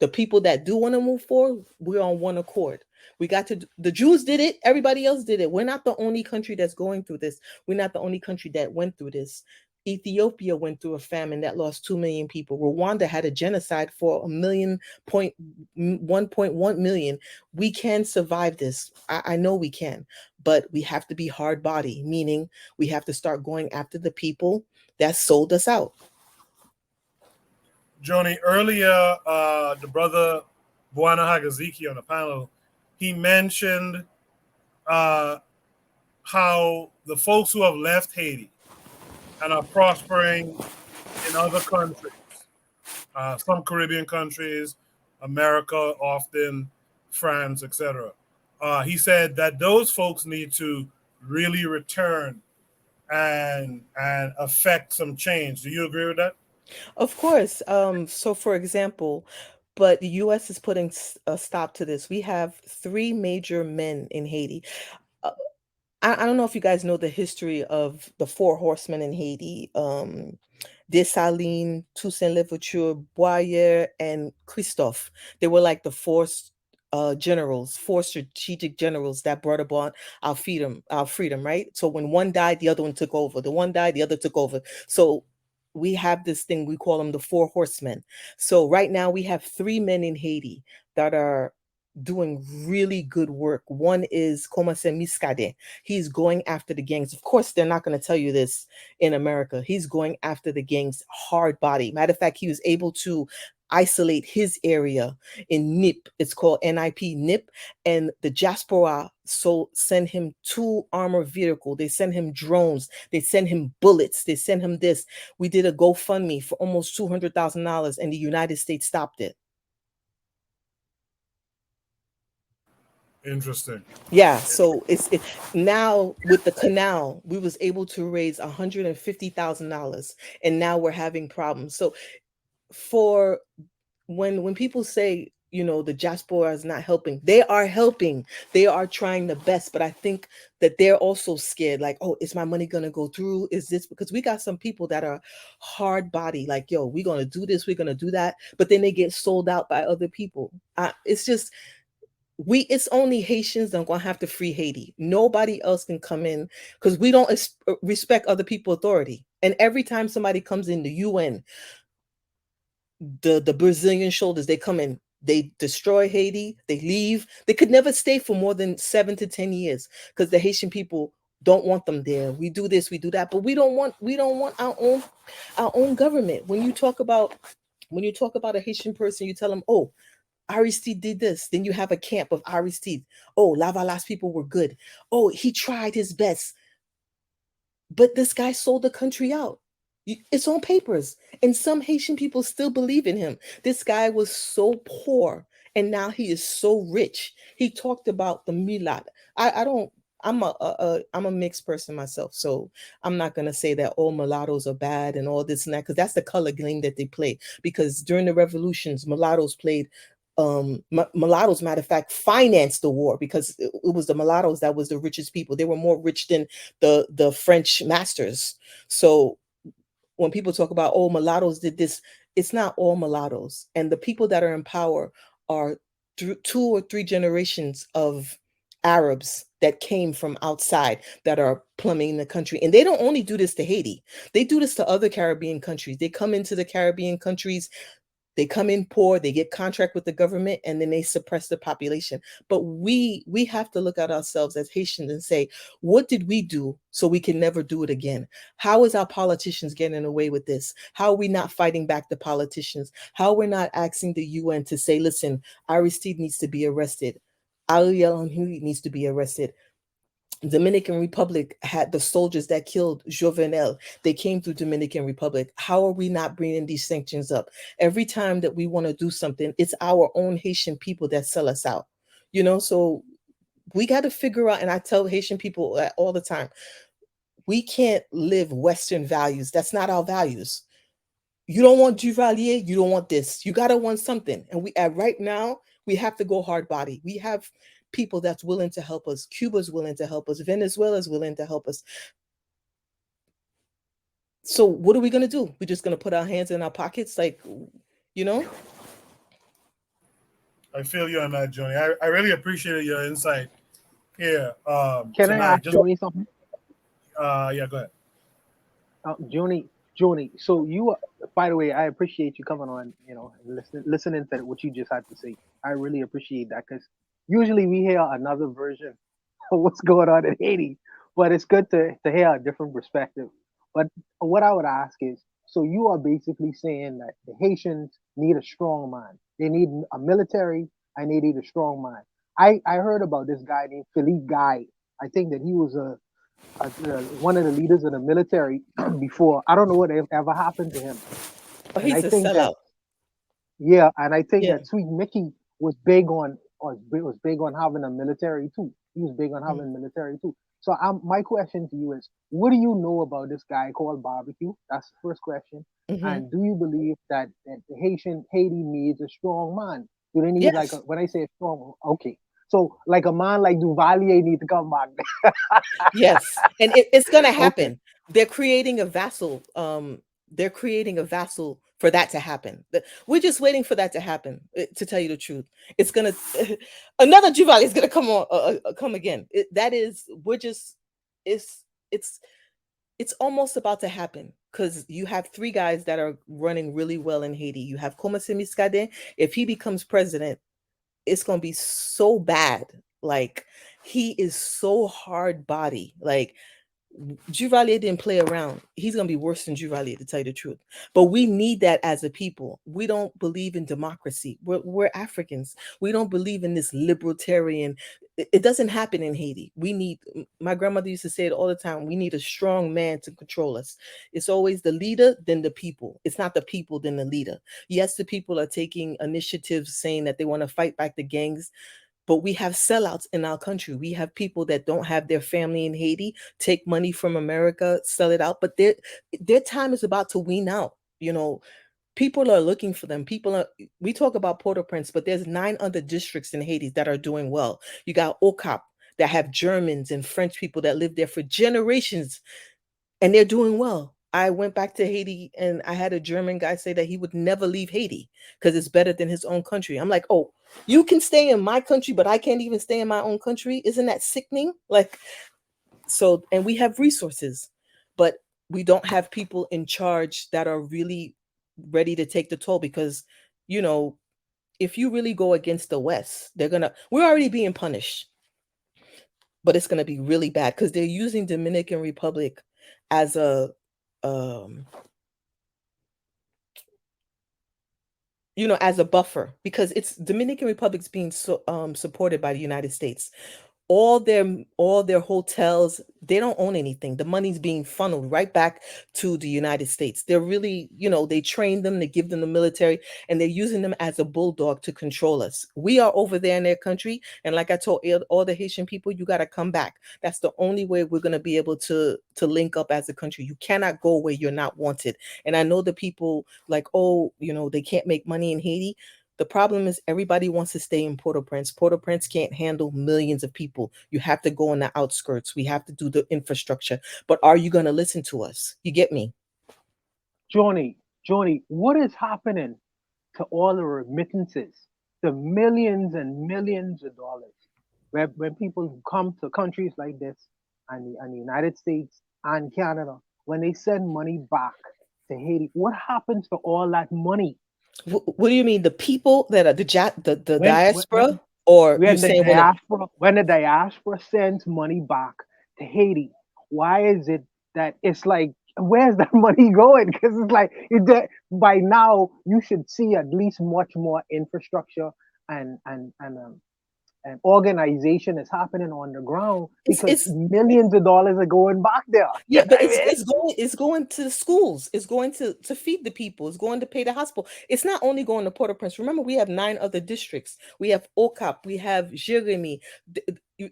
The people that do want to move forward, we're on one accord. We got to, the Jews did it, everybody else did it. We're not the only country that's going through this. We're not the only country that went through this. Ethiopia went through a famine that lost 2 million people. Rwanda had a genocide for 1.1 million. We can survive this. I know we can, but we have to be hard body, meaning we have to start going after the people that sold us out. Joni, earlier, the brother Buana Hagaziki on the panel, he mentioned how the folks who have left Haiti and are prospering in other countries, some Caribbean countries, America, often France, etc. He said that those folks need to really return and affect some change. Do you agree with that? Of course. So for example, but the US is putting a stop to this. We have 3 major men in Haiti. Uh, I don't know if you guys know the history of the 4 horsemen in Haiti. Dessalines, Toussaint Louverture, Boyer, and Christophe. They were like the 4 generals, 4 strategic generals that brought about our freedom, right? So when one died, the other one took over. The one died, the other took over. So we have this thing, we call them the 4 horsemen. So right now we have 3 men in Haiti that are doing really good work. One is Komase Miskade. He's going after the gangs. Of course, they're not going to tell you this in America. He's going after the gangs hard body. Matter of fact, he was able to isolate his area in NIP. It's called NIP, NIP. And the diaspora send him 2 armored vehicles. They send him drones. They send him bullets. They send him this. We did a GoFundMe for almost $200,000 and the United States stopped it. Interesting. Yeah, so it now with the canal, we was able to raise $150,000 and now we're having problems. So for when people say, you know, the diaspora is not helping, they are helping. They are trying the best, but I think that they're also scared, like, oh, is my money gonna go through? Is this because we got some people that are hard body, like, yo, we're gonna do this, we're gonna do that, but then they get sold out by other people. It's just it's only Haitians that are gonna have to free Haiti. Nobody else can come in because we don't respect other people's authority. And every time somebody comes in, the UN, the Brazilian shoulders, they come in, they destroy Haiti, they leave. They could never stay for more than 7 to 10 years because the Haitian people don't want them there. We do this, we do that, but we don't want our own government. When you talk about a Haitian person, you tell them, oh, Aristide did this. Then you have a camp of Aristide. Oh, Lavalas people were good. Oh, he tried his best. But this guy sold the country out. It's on papers. And some Haitian people still believe in him. This guy was so poor and now he is so rich. He talked about the Milad. I'm a mixed person myself, so I'm not gonna say that all mulattoes are bad and all this and that, because that's the color game that they play. Because during the revolutions, mulattoes played mulattoes, matter of fact, financed the war because it was the mulattoes that was the richest people. They were more rich than the French masters. So when people talk about, oh, mulattoes did this, it's not all mulattoes. And the people that are in power are 2 or 3 generations of Arabs that came from outside that are plumbing the country. And they don't only do this to Haiti. They do this to other Caribbean countries. They come into the Caribbean countries, they come in poor, they get contract with the government, and then they suppress the population. But we have to look at ourselves as Haitians and say, what did we do so we can never do it again? How is our politicians getting away with this? How are we not fighting back the politicians? How we're not asking the UN to say, listen, Aristide needs to be arrested. Ariel Henry needs to be arrested. Dominican Republic had the soldiers that killed Jovenel. They came through Dominican Republic. How are we not bringing these sanctions up? Every time that we want to do something, it's our own Haitian people that sell us out. You know, so we got to figure out, and I tell Haitian people all the time, we can't live Western values. That's not our values. You don't want Duvalier, you don't want this. You got to want something. And right now, we have to go hard body. We have people that's willing to help us. Cuba's willing to help us. Venezuela's willing to help us. So what are we going to do? We're just going to put our hands in our pockets, like, you know? I feel you on that, Joni. I really appreciated your insight here Can I tonight. ask Just Joni something? yeah, go ahead. Joni, so you, by the way, I appreciate you coming on, and listening to what you just had to say. I really appreciate that because usually we hear another version of what's going on in Haiti, but it's good to hear a different perspective. But what I would ask is, so you are basically saying that the Haitians need a strong man. They need a military and they need a strong man. I heard about this guy named Philippe Guy. I think that he was one of the leaders of the military before. I don't know what ever happened to him. Oh, And I he's a think that, sellout. yeah, and I think Yeah. that Sweet Mickey was big on, was big on having a military too. He was big on Mm. having military too. So my question to you is, what do you know about this guy called Barbecue? That's the first question. Mhm. And do you believe that the Haiti needs a strong man? Do they need like Yes. when I say strong, okay. So like a man like Duvalier need to come back. Yes, and it's gonna Okay. happen. They're creating a vassal. They're creating a vassal for that to happen. We're just waiting for that to happen. To tell you the truth, it's gonna another Juvali is gonna come on, come again. That is, we're just, it's it's it's almost about to happen because you have three guys that are running really well in Haiti. You have Komasimi Skade. If he becomes president, it's gonna be so bad. Like, he is so hard body. Like, Duvalier didn't play around. He's gonna be worse than Duvalier, to tell you the truth. But we need that as a people. We don't believe in democracy. We're Africans. We don't believe in this libertarian. It doesn't happen in Haiti. We need. My grandmother used to say it all the time. We need a strong man to control us. It's always the leader, then the people. It's not the people, then the leader. Yes, the people are taking initiatives, saying that they want to fight back the gangs, but we have sellouts in our country. We have people that don't have their family in Haiti, take money from America, sell it out, but their time is about to wean out. People are looking for them. We talk about Port-au-Prince, but there's 9 other districts in Haiti that are doing well. You got Okap, that have Germans and French people that live there for generations, and they're doing well. I went back to Haiti and I had a German guy say that he would never leave Haiti because it's better than his own country. I'm like, oh, you can stay in my country, but I can't even stay in my own country. Isn't that sickening? Like, so, and we have resources, but we don't have people in charge that are really ready to take the toll because, you know, if you really go against the West, we're already being punished, but it's gonna be really bad because they're using Dominican Republic as a um as a buffer because it's Dominican Republic's being supported by the United States. All their hotels, they don't own anything. The money's being funneled right back to the United States. They're really, they train them, they give them the military, and they're using them as a bulldog to control us. We are over there in their country, and like I told all the Haitian people, you got to come back. That's the only way we're going to be able to link up as a country. You cannot go where you're not wanted. And I know the people like, oh, they can't make money in Haiti. The problem is everybody wants to stay in Port-au-Prince. Port-au-Prince can't handle millions of people. You have to go on the outskirts. We have to do the infrastructure. But are you going to listen to us? You get me? Johnny, what is happening to all the remittances, the millions and millions of dollars, when people come to countries like this and the United States and Canada, when they send money back to Haiti, what happens to all that money? What do you mean? The people that are the When diaspora, or you when the saying diaspora sends money back to Haiti, why is it that it's like, where's that money going? Because it's like by now you should see at least much more infrastructure and organization is happening on the ground because it's millions of dollars are going back there. You Yeah, know but what I it's mean? going to the schools. It's going to feed the people. It's going to pay the hospital. It's not only going to Port-au-Prince. Remember, we have 9 other districts. We have Okap. We have Jérémy.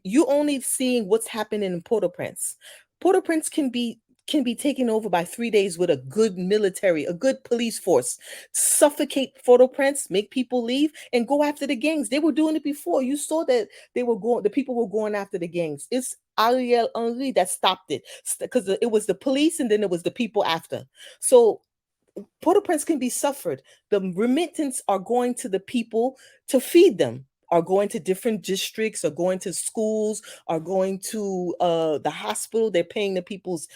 You only seeing what's happening in Port-au-Prince. Port-au-Prince can be taken over by 3 days with a good military, a good police force. Suffocate Port-au-Prince, make people leave, and go after the gangs. They were doing it before. You saw that the people were going after the gangs. It's Ariel Henry that stopped it because it was the police and then it was the people after. So Port-au-Prince can be suffered. The remittance are going to the people to feed them, are going to different districts, are going to schools, are going to the hospital. They're paying the people's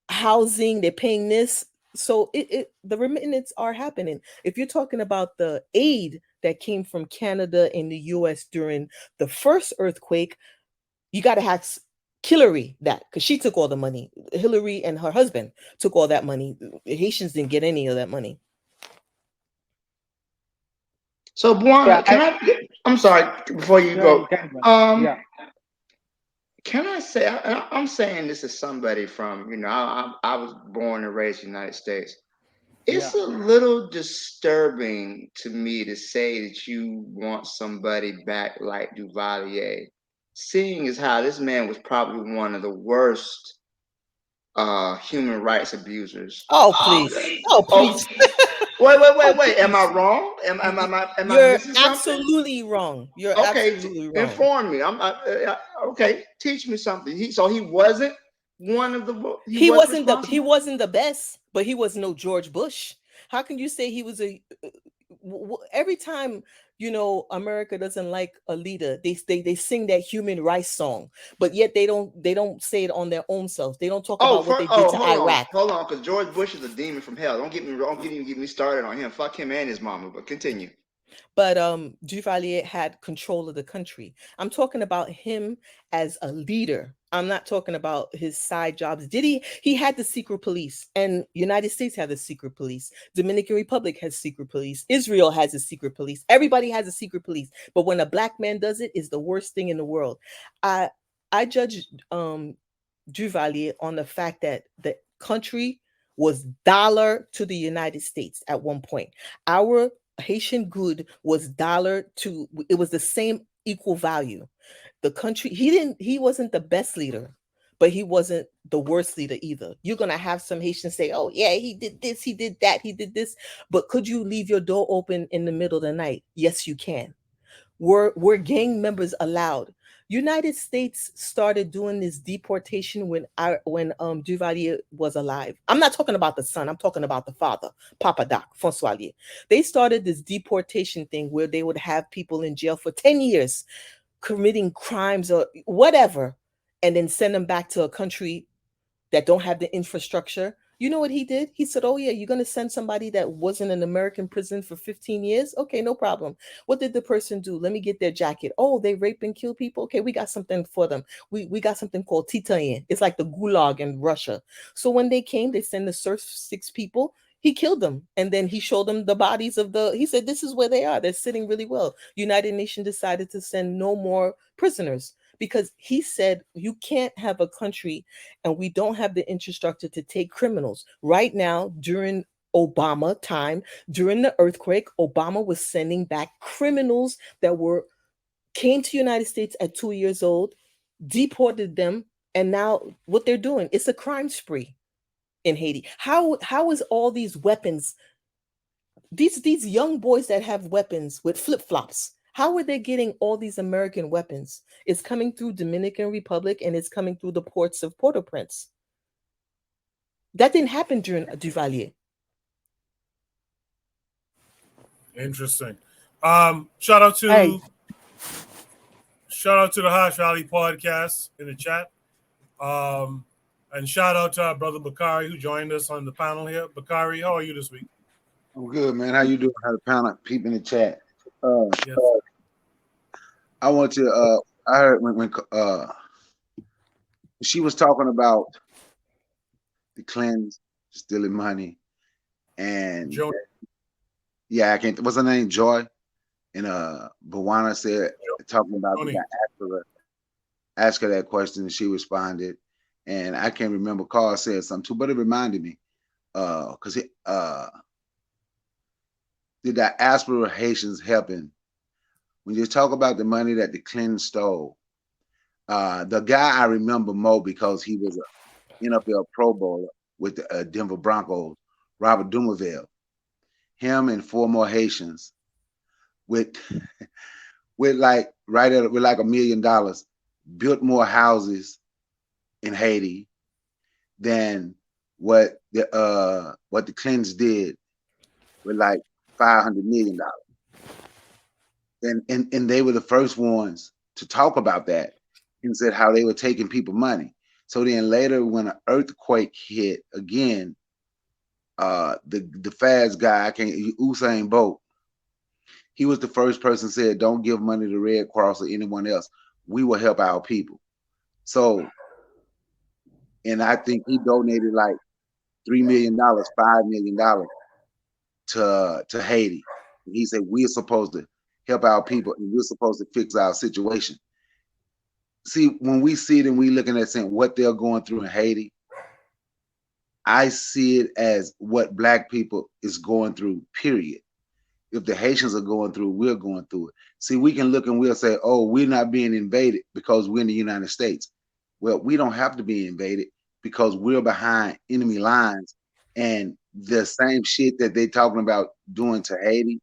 housing, they're paying this. So the remittance are happening. If you're talking about the aid that came from Canada and the US during the first earthquake, you got to ask Hillary that, because she took all the money. Hillary and her husband took all that money. The Haitians didn't get any of that money. So, Buana, I'm sorry, before you go, Yeah. can I say, I'm saying this as somebody from, I was born and raised in the United States. It's a little disturbing to me to say that you want somebody back like Duvalier, seeing as how this man was probably one of the worst human rights abusers. Oh, please. Oh, please. Wait. Am I wrong? Am I You're missing something? absolutely wrong. You're Okay, absolutely wrong. inform me. Okay. Teach me something. He wasn't one of the. He wasn't responsible? the best, but he was no George Bush. How can you say he was every time America doesn't like a leader, they sing that human rights song, but yet they don't say it on their own selves. They don't talk about what they did to Iraq. Hold on, because George Bush is a demon from hell. Don't get me started on him. Fuck him and his mama. But continue. But Duvalier had control of the country. I'm talking about him as a leader. I'm not talking about his side jobs. He had the secret police, and United States had the secret police. Dominican Republic has secret police. Israel has a secret police. Everybody has a secret police. But when a black man does it, it's the worst thing in the world. I judge Duvalier on the fact that the country was dollar to the United States at one point. Our Haitian good was dollar to, it was the same equal value. The country, he wasn't the best leader, but he wasn't the worst leader either. You're going to have some Haitians say, oh yeah, he did this, he did that, he did this. But could you leave your door open in the middle of the night? Yes, you can. Were gang members allowed? United States started doing this deportation when Duvalier was alive. I'm not talking about the son. I'm talking about the father, Papa Doc, François Lier. They started this deportation thing where they would have people in jail for 10 years committing crimes or whatever, and then send them back to a country that don't have the infrastructure. You know what he did? He said, oh yeah, you're going to send somebody that was in an American prison for 15 years? Okay, no problem. What did the person do? Let me get their jacket. Oh, they rape and kill people? Okay, we got something for them. We got something called Titayen. It's like the Gulag in Russia. So when they came, they sent the first 6 people. He killed them. And then he showed them the bodies he said, this is where they are. They're sitting really well. United Nations decided to send no more prisoners, because he said you can't have a country and we don't have the infrastructure to take criminals. Right now, during Obama time, during the earthquake, Obama was sending back criminals that came to United States at 2 years old, deported them, and now what they're doing, it's a crime spree in Haiti. How is all these weapons, these young boys that have weapons with flip-flops, how are they getting all these American weapons? It's coming through Dominican Republic, and it's coming through the ports of Port-au-Prince. That didn't happen during Duvalier. Interesting. Shout out to the Hash Valley podcast in the chat. And shout out to our brother Bakari, who joined us on the panel here. Bakari, how are you this week? I'm good, man. How you doing? How the panel people in the chat? Yes. I want to. I heard when she was talking about the Clintons stealing money, and Joy. Yeah, I can't. What's her name? Joy. And Bawana said talking about the guy asked her that question, and she responded. And I can't remember. Carl said something too, but it reminded me because the diaspora Haitians helping. When you talk about the money that the Clintons stole, the guy I remember more because he was a NFL Pro Bowler with the Denver Broncos, Robert Dumerville. Him and 4 more Haitians with like $1 million built more houses in Haiti than what what the Clintons did with like $500 million. And they were the first ones to talk about that and said how they were taking people money. So then later when an earthquake hit again, the FAZ guy, Usain Bolt, he was the first person said, don't give money to Red Cross or anyone else. We will help our people. So, and I think he donated like $3 million, $5 million to Haiti. And he said, we're supposed to help our people and we're supposed to fix our situation. See, when we see it and we looking at saying what they're going through in Haiti, I see it as what Black people is going through, period. If the Haitians are going through, we're going through it. See, we can look and we'll say, oh, we're not being invaded because we're in the United States. Well, we don't have to be invaded because we're behind enemy lines. And the same shit that they're talking about doing to Haiti,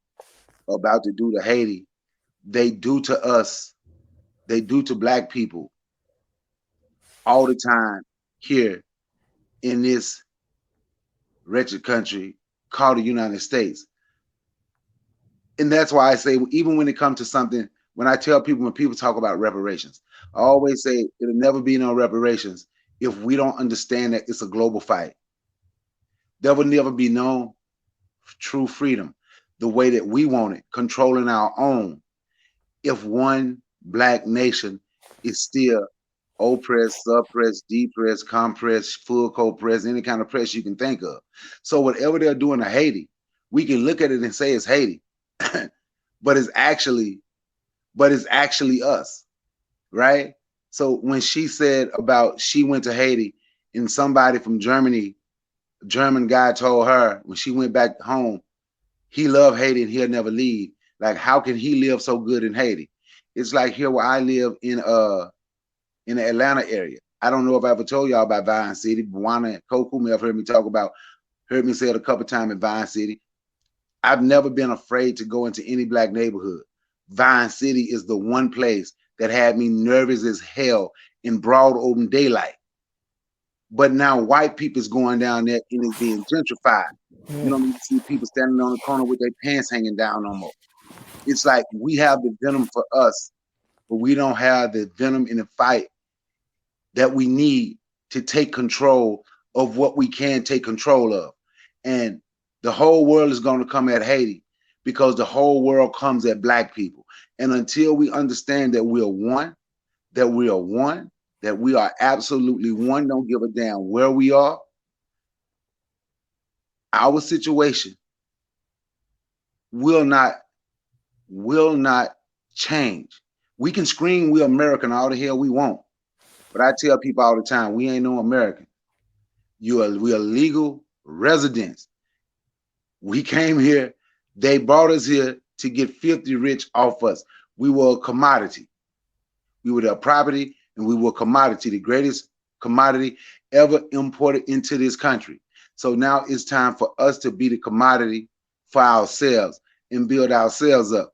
about to do to Haiti, they do to us, they do to Black people all the time here in this wretched country called the United States. And that's why I say, even when it comes to something, when I tell people, when people talk about reparations, I always say it'll never be no reparations if we don't understand that it's a global fight. There will never be no true freedom the way that we want it, controlling our own, if one Black nation is still oppressed, suppressed, depressed, compressed, full court press, any kind of press you can think of. So whatever they're doing to Haiti, we can look at it and say it's Haiti. but it's actually us, right? So when she said about she went to Haiti and somebody from Germany, German guy told her when she went back home, he loved Haiti and he'll never leave. Like, how can he live so good in Haiti? It's like here where I live in the Atlanta area. I don't know if I ever told y'all about Vine City. Buwana and Koku may have heard me say it a couple times in Vine City. I've never been afraid to go into any Black neighborhood. Vine City is the one place that had me nervous as hell in broad open daylight. But now white people's going down there and it's being gentrified. You don't even see people standing on the corner with their pants hanging down no more. It's like we have the venom for us, but we don't have the venom in the fight that we need to take control of what we can take control of. And the whole world is going to come at Haiti because the whole world comes at Black people. And until we understand that we are one, that we are absolutely one, don't give a damn where we are, our situation will not change. We can scream we're American all the hell we want. But I tell people all the time, we ain't no American. We are legal residents. We came here, they brought us here to get filthy rich off us. We were a commodity. We were their property and we were a commodity, the greatest commodity ever imported into this country. So now it's time for us to be the commodity for ourselves and build ourselves up,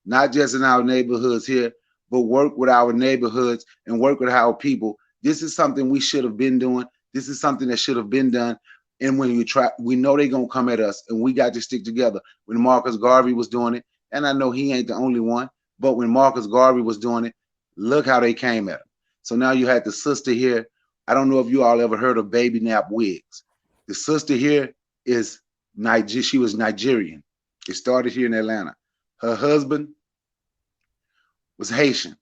not just in our neighborhoods here, but work with our neighborhoods and work with our people. This is something we should have been doing. This is something that should have been done. And when you try, we know they're going to come at us and we got to stick together. When Marcus Garvey was doing it, and I know he ain't the only one, but when Marcus Garvey was doing it, look how they came at him. So now you had the sister here. I don't know if you all ever heard of baby nap wigs. The sister here is she was Nigerian. It started here in Atlanta. Her husband was Haitian.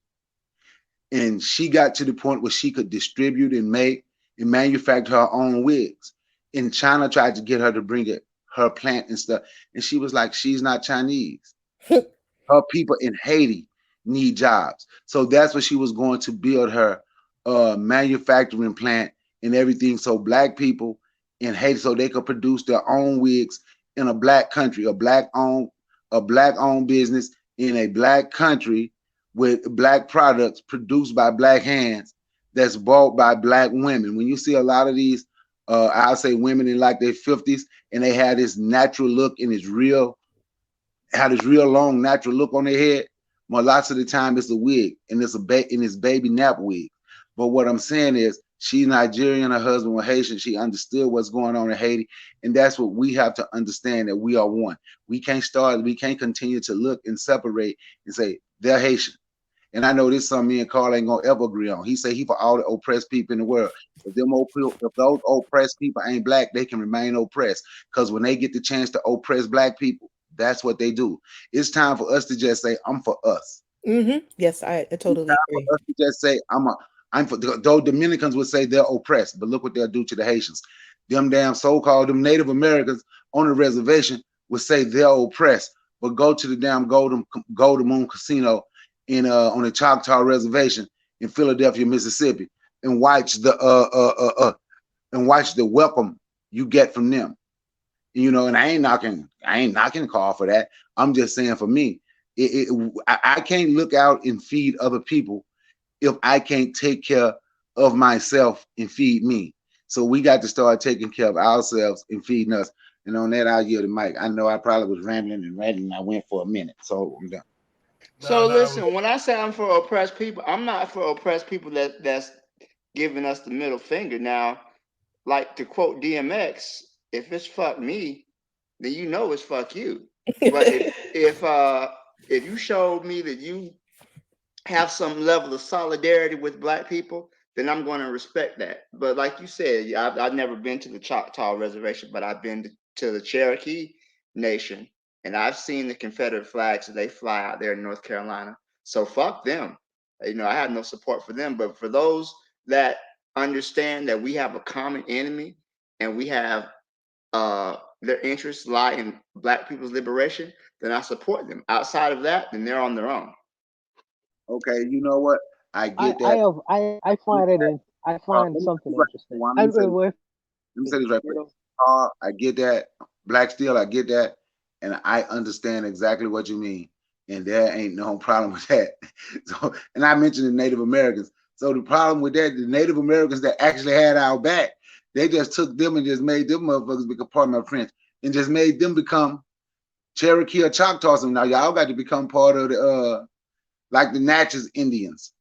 And she got to the point where she could distribute and make and manufacture her own wigs. And China tried to get her to bring it, her plant and stuff. And she was like, she's not Chinese. Her people in Haiti need jobs. So that's what she was going to build her manufacturing plant and everything. So Black people in Haiti, so they could produce their own wigs in a Black country, a Black owned business in a Black country with Black products produced by Black hands that's bought by Black women. When you see a lot of these, I'll say women in like their 50s, and they had this natural look and it's real, had this real long natural look on their head. Well, lots of the time it's a wig and it's it's baby nap wig. But what I'm saying is She's Nigerian, her husband was Haitian. She understood what's going on in Haiti. And that's what we have to understand, that we are one. We can't continue to look and separate and say, they're Haitian. And I know this is something me and Carl ain't gonna ever agree on. He say he for all the oppressed people in the world. If those oppressed people ain't black, they can remain oppressed. Because when they get the chance to oppress black people, that's what they do. It's time for us to just say, I'm for us. Yes, I totally agree. For us to just say, I'm for, though Dominicans would say they're oppressed, but look what they'll do to the Haitians. Them damn so-called them Native Americans on the reservation would say they're oppressed, but go to the damn Golden Moon Casino in on the Choctaw Reservation in Philadelphia, Mississippi, and watch the welcome you get from them. You know, and I ain't knocking Carl for that. I'm just saying, for me, I can't look out and feed other people if I can't take care of myself and feed me. So we got to start taking care of ourselves and feeding us. And on that, I'll yield the mic. I know I probably was rambling and ranting. I went for a minute, so I'm done. So listen, when I say I'm for oppressed people, I'm not for oppressed people that's giving us the middle finger. Now, like to quote DMX, if it's fuck me, then you know it's fuck you. But if you showed me that you have some level of solidarity with black people, then I'm going to respect that. But like you said, I've never been to the Choctaw Reservation, but I've been to the Cherokee Nation, and I've seen the Confederate flags that they fly out there in North Carolina. So fuck them. You know, I have no support for them. But for those that understand that we have a common enemy and we have their interests lie in black people's liberation, then I support them. Outside of that, then they're on their own. Okay, you know what? I get that. I find something interesting. Let me say this right quick. I get that. Black Steel, I get that. And I understand exactly what you mean. And there ain't no problem with that. So, and I mentioned the Native Americans. So the problem with that, the Native Americans that actually had our back, they just took them and just made them motherfuckers become, pardon my French, and just made them become Cherokee or Choctaws. And now y'all got to become part of the like the Natchez Indians.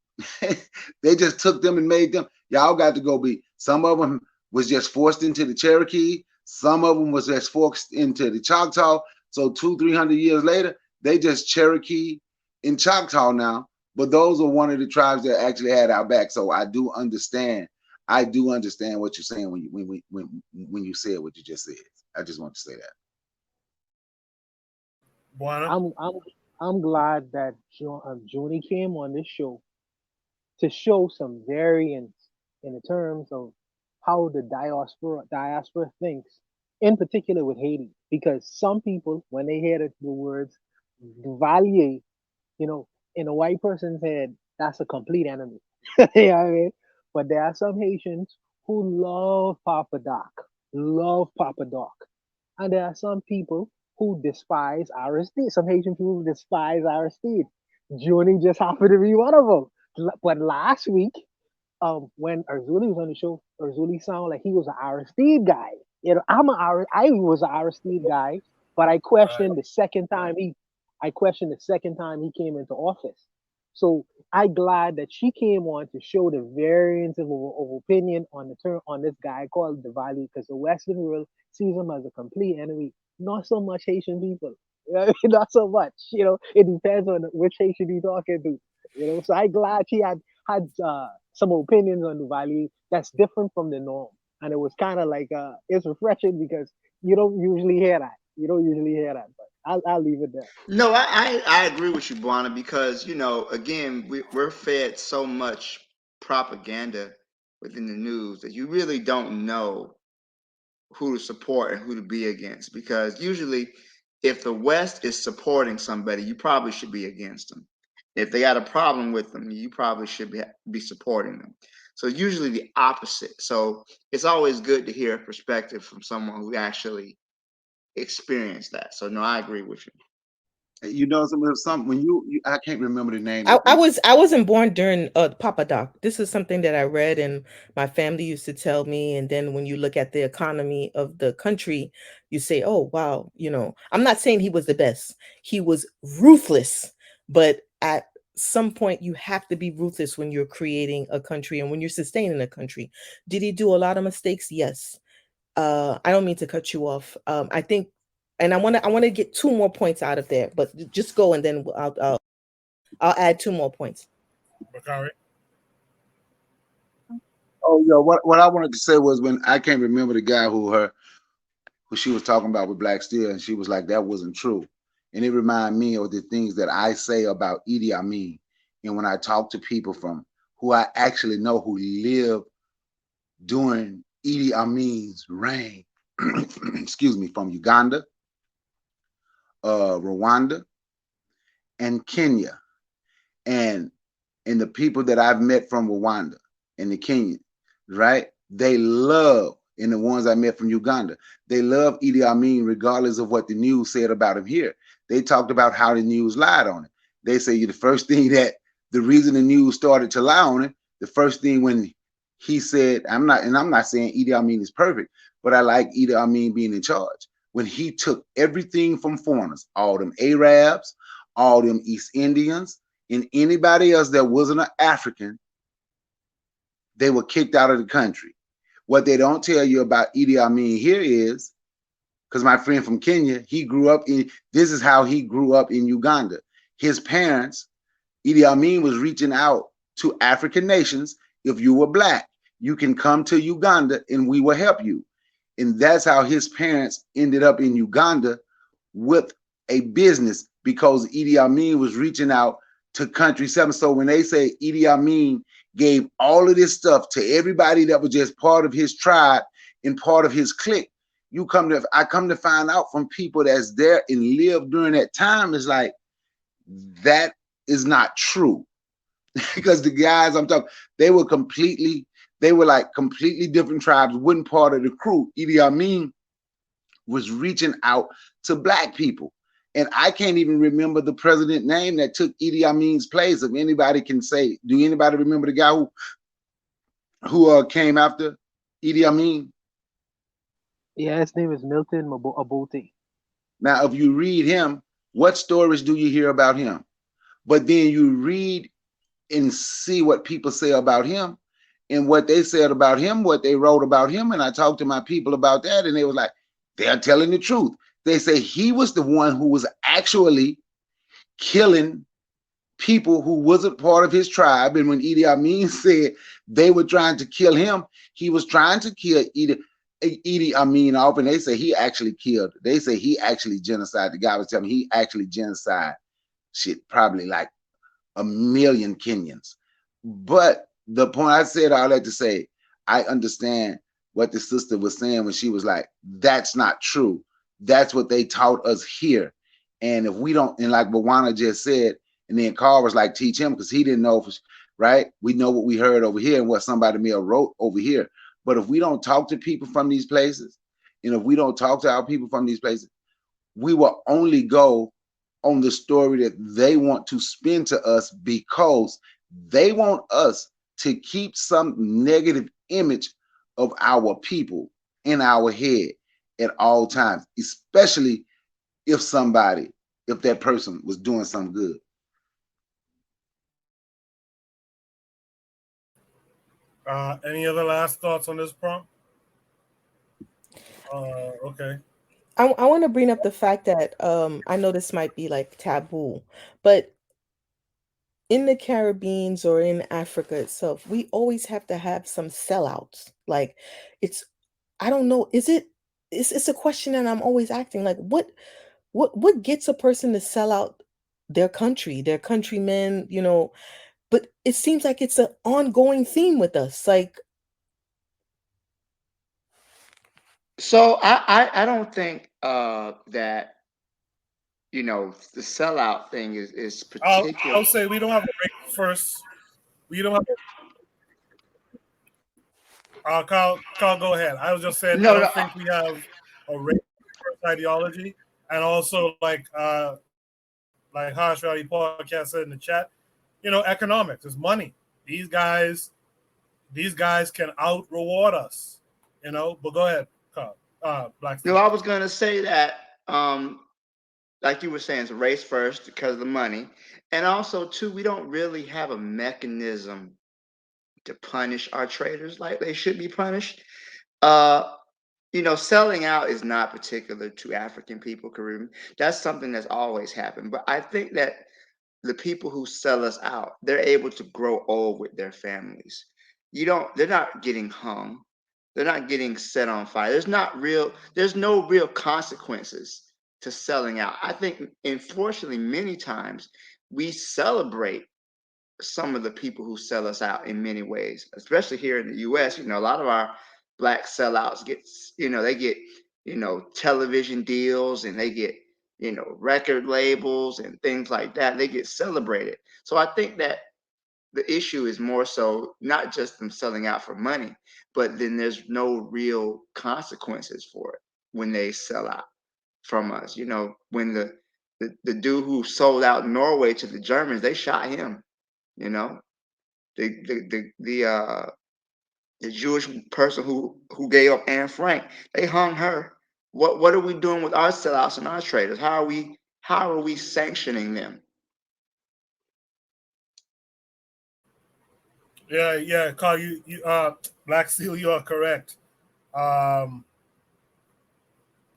They just took them and made them. Y'all got to go be. Some of them was just forced into the Cherokee. Some of them was just forced into the Choctaw. So 200-300 years later, they just Cherokee and Choctaw now. But those are one of the tribes that actually had our back. So I do understand. I do understand what you're saying when you said what you just said. I just want to say that. I'm glad that Joni came on this show to show some variance in the terms of how the diaspora thinks, in particular with Haiti, because some people, when they hear the words Duvalier, you know, in a white person's head, that's a complete enemy. You know what I mean? But there are some Haitians who love Papa Doc, and there are some people who despise Aristide. Some Haitian people despise Aristide. Joni just happened to be one of them. But last week, when Arzuli was on the show, Arzuli sounded like he was an Aristide guy. You know, I was an Aristide guy, but I questioned the second time he came into office. So I'm glad that she came on to show the variance of opinion on this guy called the Valley, because the Western world sees him as a complete enemy. Not so much Haitian people. You know, not so much. You know, it depends on which Haitian you're talking to. You know, so I'm glad she had some opinions on the Valley that's different from the norm, and it was kind of like it's refreshing because you don't usually hear that. But I'll leave it there. No, I agree with you, Buana, because, you know, again, we're fed so much propaganda within the news that you really don't know who to support and who to be against. Because usually, if the West is supporting somebody, you probably should be against them. If they got a problem with them, you probably should be supporting them. So usually the opposite. So it's always good to hear a perspective from someone who actually experienced that. So no, I agree with you. You know, something when you I can't remember the name. I wasn't born during Papa Doc. This is something that I read and my family used to tell me. And then when you look at the economy of the country, you say, oh, wow, you know, I'm not saying he was the best. He was ruthless, but at some point you have to be ruthless when you're creating a country and when you're sustaining a country. Did he do a lot of mistakes? Yes. I don't mean to cut you off. I think, and I want to get 2 more points out of there, but just go and then I'll add 2 more points. Bakari. Oh yeah, what I wanted to say was when I can't remember the guy who she was talking about with Black Steel, and she was like that wasn't true, and it reminded me of the things that I say about Idi Amin, and when I talk to people from who I actually know who live during Idi Amin's reign, excuse me, from Uganda, Rwanda, and Kenya, and the people that I've met from Rwanda and the Kenyan, right? They love, and the ones I met from Uganda, they love Idi Amin regardless of what the news said about him here. They talked about how the news lied on it. They say the first thing that the reason the news started to lie on it, the first thing when he said, I'm not saying Idi Amin is perfect, but I like Idi Amin being in charge. When he took everything from foreigners, all them Arabs, all them East Indians, and anybody else that wasn't an African, they were kicked out of the country. What they don't tell you about Idi Amin here is, because my friend from Kenya, this is how he grew up in Uganda. His parents, Idi Amin was reaching out to African nations. If you were Black, you can come to Uganda and we will help you. And that's how his parents ended up in Uganda with a business, because Idi Amin was reaching out to country 7. So when they say Idi Amin gave all of this stuff to everybody that was just part of his tribe and part of his clique, I come to find out from people that's there and lived during that time, is like, that is not true. Because the guys I'm talking, they were like completely different tribes, wasn't part of the crew. Idi Amin was reaching out to Black people. And I can't even remember the president name that took Idi Amin's place. If anybody can say, do anybody remember the guy who came after Idi Amin? Yeah, his name is Milton Obote. Now, if you read him, what stories do you hear about him? But then you read and see what people say about him, and what they said about him, what they wrote about him. And I talked to my people about that, and they was like, they're telling the truth. They say he was the one who was actually killing people who wasn't part of his tribe. And when Idi Amin said they were trying to kill him, he was trying to kill Idi Amin off. And they say he actually killed. They say he actually genocide. The guy was telling me he actually genocide probably like 1 million Kenyans. But the point, I said all that to say, I understand what the sister was saying when she was like, that's not true. That's what they taught us here. And if we don't, and like Bawana just said, and then Carl was like, teach him, because he didn't know, right? We know what we heard over here and what somebody may have wrote over here. But if we don't talk to people from these places, and if we don't talk to our people from these places, we will only go on the story that they want to spin to us, because they want us to keep some negative image of our people in our head at all times, especially if that person was doing something good. Any other last thoughts on this prompt? Okay. I want to bring up the fact that I know this might be like taboo, but in the Caribbean or in Africa itself, we always have to have some sellouts. Like, I don't know, it's a question that I'm always asking, like, what gets a person to sell out their country, their countrymen, but it seems like it's an ongoing theme with us. Like, So I don't think that the sellout thing is particular. I'll say we don't have a race first. We don't have. Carl, go ahead. I was just saying I don't think we have a race first ideology, and also like Harsh Valley Podcast said in the chat, economics is money. These guys can out reward us, But go ahead, Carl. Black. No, I was going to say that like you were saying, it's race first because of the money, and also too, we don't really have a mechanism to punish our traders like they should be punished. Uh, selling out is not particular to African people, Kareem. That's something that's always happened. But I think that the people who sell us out, they're able to grow old with their families. They're not getting hung. They're not getting set on fire. There's no real consequences to selling out. I think, unfortunately, many times we celebrate some of the people who sell us out in many ways, especially here in the US. A lot of our black sellouts they get, television deals, and they get, record labels and things like that. They get celebrated. So I think that the issue is more so not just them selling out for money, but then there's no real consequences for it when they sell out from us. When the dude who sold out Norway to the Germans, they shot him. You know, the Jewish person who gave up Anne Frank, they hung her. What are we doing with our sellouts and our traders? How are we sanctioning them? Yeah, Carl, Black Steel, you are correct. Um,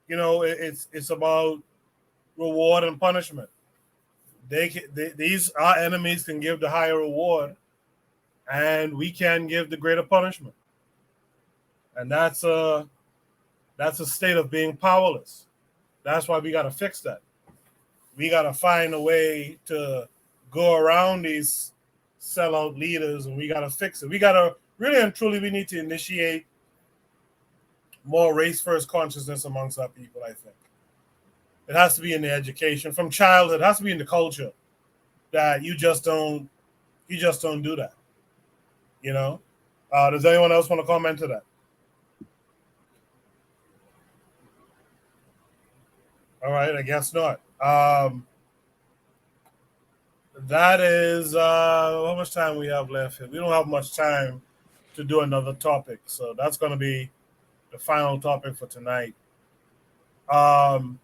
it's about reward and punishment. These our enemies can give the higher reward, and we can give the greater punishment, and that's a state of being powerless. That's why we got to fix that. We got to find a way to go around these sellout leaders, and we got to fix it. We got to really and truly, we need to initiate more race first consciousness amongst our people. I think it has to be in the education from childhood. It has to be in the culture that you just don't do that. Does anyone else want to comment to that? All right, I guess not. That is how much time we have left here. We don't have much time to do another topic, so that's going to be the final topic for tonight. While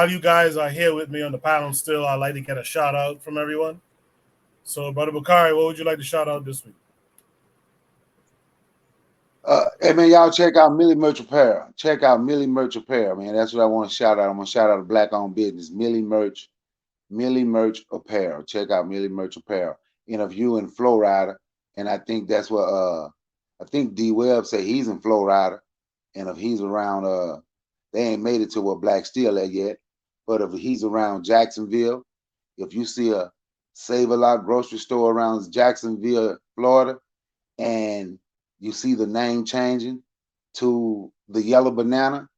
you guys are here with me on the panel still, I'd like to get a shout out from everyone. So, Brother Bakari, what would you like to shout out this week? Hey man, y'all check out Millie Merch Apparel. Check out Millie Merch Apparel, man. That's what I want to shout out. I'm gonna shout out a black-owned business, Millie Merch Apparel. Check out Millie Merch Apparel. If you in Florida, and I think that's what I think D Webb said he's in Florida, and if he's around they ain't made it to where Black Steel at yet, but if he's around Jacksonville, if you see a Save-A-Lot grocery store around Jacksonville, Florida, and you see the name changing to the Yellow Banana,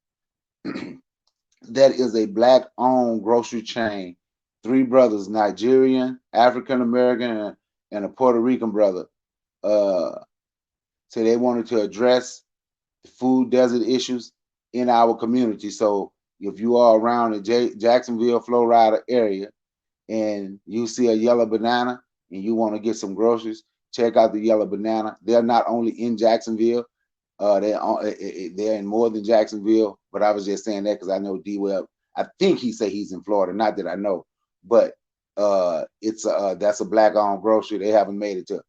that is a black-owned grocery chain. 3 brothers, Nigerian, African American, and a Puerto Rican brother. So they wanted to address the food desert issues in our community. So if you are around the Jacksonville, Florida area, and you see a Yellow Banana and you want to get some groceries, check out the Yellow Banana. They're not only in Jacksonville, they're in more than Jacksonville, but I was just saying that because I know D Webb. I think he said he's in Florida, not that I know, but that's a black-owned grocery. They haven't made it to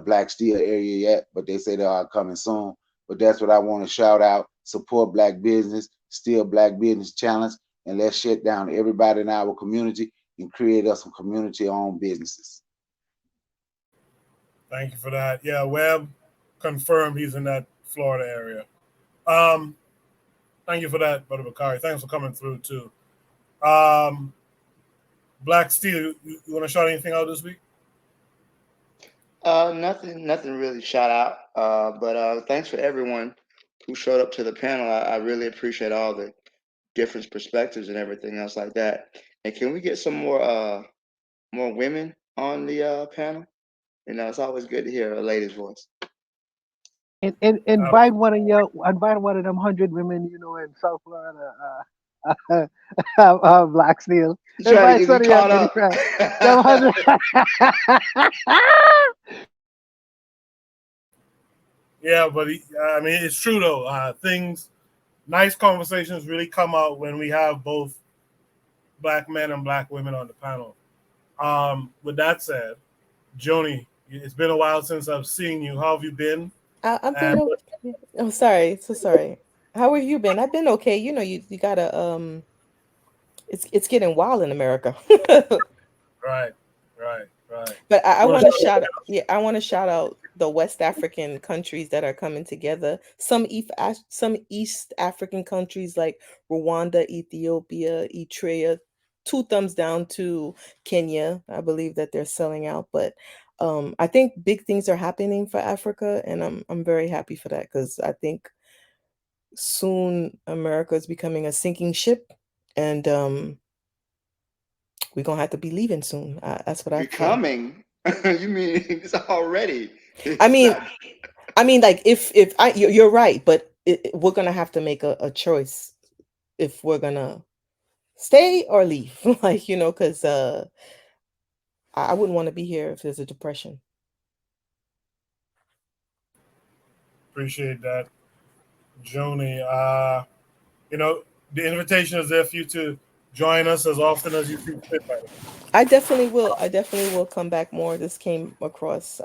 Black Steel area yet, but they say they are coming soon. But that's what I want to shout out. Support Black business, Still Black Business Challenge, and let's shut down everybody in our community and create us some community-owned businesses. Thank you for that. Yeah, Webb confirmed he's in that Florida area. Thank you for that, Brother Bakari. Thanks for coming through too. Black Steel, you want to shout anything out this week? Nothing really shout out. But thanks for everyone who showed up to the panel. I really appreciate all the different perspectives and everything else like that. And can we get some more women on the panel? It's always good to hear a lady's voice. And invite one of them 100 women in South Florida, Black Steel. Trying to Invite get me some of caught your up. friends. Them 100. Yeah, but it's true though. Nice conversations really come out when we have both black men and black women on the panel. With that said, Joni, it's been a while since I've seen you. How have you been? I've been And okay. I'm sorry, so sorry. How have you been? I've been okay. You know, you gotta it's getting wild in America. right, right, right. But I You want want to to shout out, yeah, I want to shout out the West African countries that are coming together. Some East African countries like Rwanda, Ethiopia, Eritrea. Two thumbs down to Kenya. I believe that they're selling out, but I think big things are happening for Africa, and I'm very happy for that because I think soon America is becoming a sinking ship, and we're gonna have to be leaving soon. That's what I feel. Becoming? You mean it's already? I It's mean, not. like if you're right, but we're gonna have to make a choice if we're gonna stay or leave, like because I wouldn't want to be here if there's a depression. appreciate that, Joni. You know, the invitation is there for you to join us as often as you see fit. By the way. I definitely will. I definitely will come back more. This came across.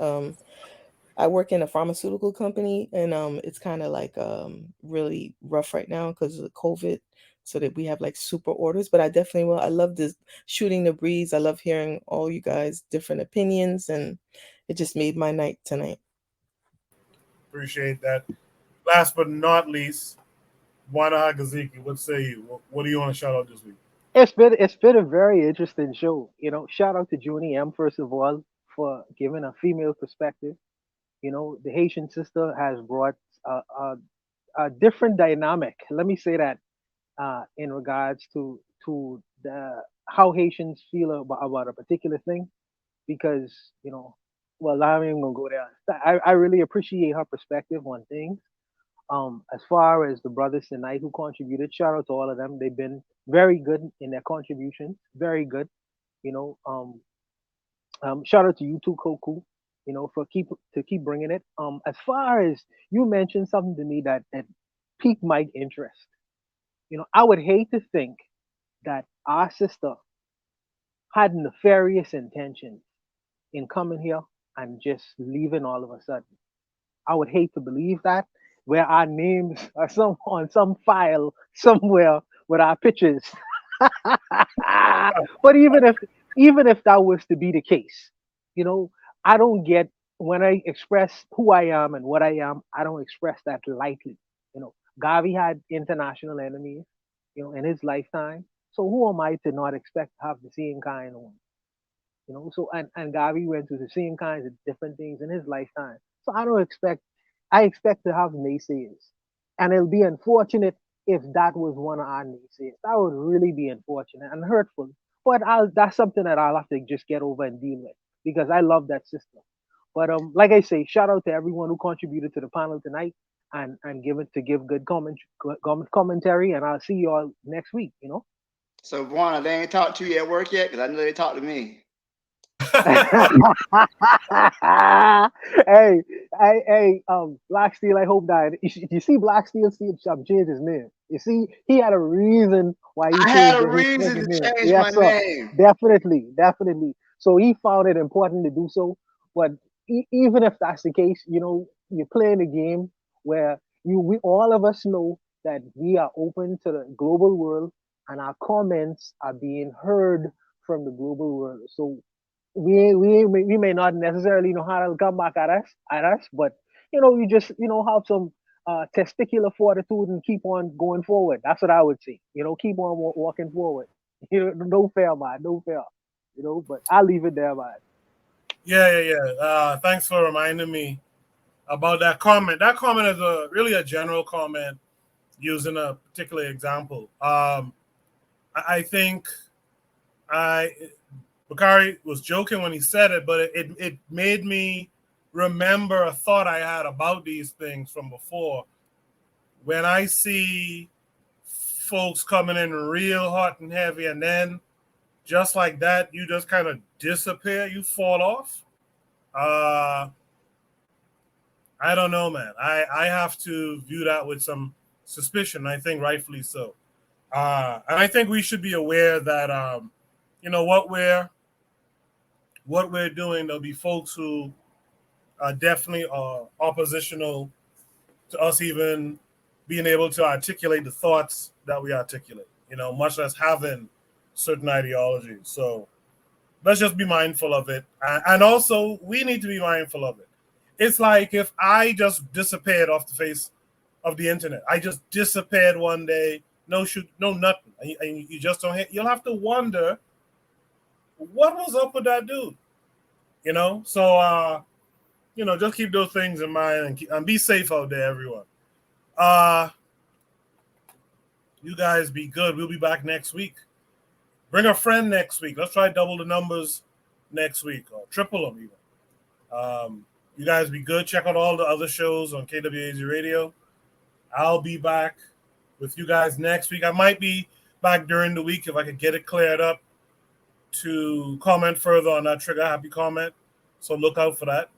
I work in a pharmaceutical company, and it's kind of like really rough right now because of the COVID. So that we have like super orders, but I definitely will. I love this shooting the breeze. I love hearing all you guys' different opinions, and it just made my night tonight. Appreciate that. Last but not least, Wana Gaziki, what say you? What do you want to shout out this week? It's been a very interesting show. Shout out to Junie M first of all for giving a female perspective. The Haitian sister has brought a different dynamic. Let me say that in regards to the how Haitians feel about a particular thing, because well, I'm even gonna go there. I really appreciate her perspective on things. As far as the brothers tonight who contributed, shout out to all of them. They've been very good in their contributions, very good. You know, shout out to you too, Koku. For keep bringing it. As far as you mentioned something to me that piqued my interest. I would hate to think that our sister had nefarious intentions in coming here and just leaving all of a sudden. I would hate to believe that, where our names are some on some file somewhere with our pictures. But even if that was to be the case, you know, I don't get when I express who I am and what I am, I don't express that lightly. Gavi had international enemies, in his lifetime. So who am I to not expect to have the same kind on? So and Gavi went through the same kinds of different things in his lifetime. So I expect to have naysayers. And it'll be unfortunate if that was one of our naysayers. That would really be unfortunate and hurtful. But that's something that I'll have to just get over and deal with because I love that system. But like I say, shout out to everyone who contributed to the panel tonight and give good commentary. And I'll see you all next week. So, Juana, they ain't talked to you at work yet? Because I know they talked to me. Black Steel. I hope that you see Black Steel changed his name. You see, he had a reason why he I changed had a his reason freaking to name. change my Yes, sir. name. Definitely, definitely. So he found it important to do so. But even if that's the case, you're playing a game where we all of us know that we are open to the global world and our comments are being heard from the global world. So we may not necessarily know how to come back at us, but you just have some testicular fortitude and keep on going forward. That's what I would say. Keep on walking forward. No fair, man, no fair. But I'll leave it there, man. Yeah. Thanks for reminding me about that comment. That comment is really a general comment using a particular example. I think Bakari was joking when he said it, but it made me remember a thought I had about these things from before. When I see folks coming in real hot and heavy, and then just like that, you just kind of disappear, you fall off. I don't know, man. I have to view that with some suspicion. I think rightfully so. And I think we should be aware that what we're doing. There'll be folks who definitely are oppositional to us even being able to articulate the thoughts that we articulate. Much less having certain ideologies. So let's just be mindful of it, and also we need to be mindful of it. It's like if I just disappeared off the face of the internet, I just disappeared one day, no nothing, and you just don't you'll have to wonder what was up with that dude. So just keep those things in mind and be safe out there, everyone. You guys be good. We'll be back next week. Bring a friend next week. Let's try double the numbers next week or triple them even. You guys be good. Check out all the other shows on KWAZ Radio. I'll be back with you guys next week. I might be back during the week if I could get it cleared up to comment further on that trigger happy comment. So look out for that.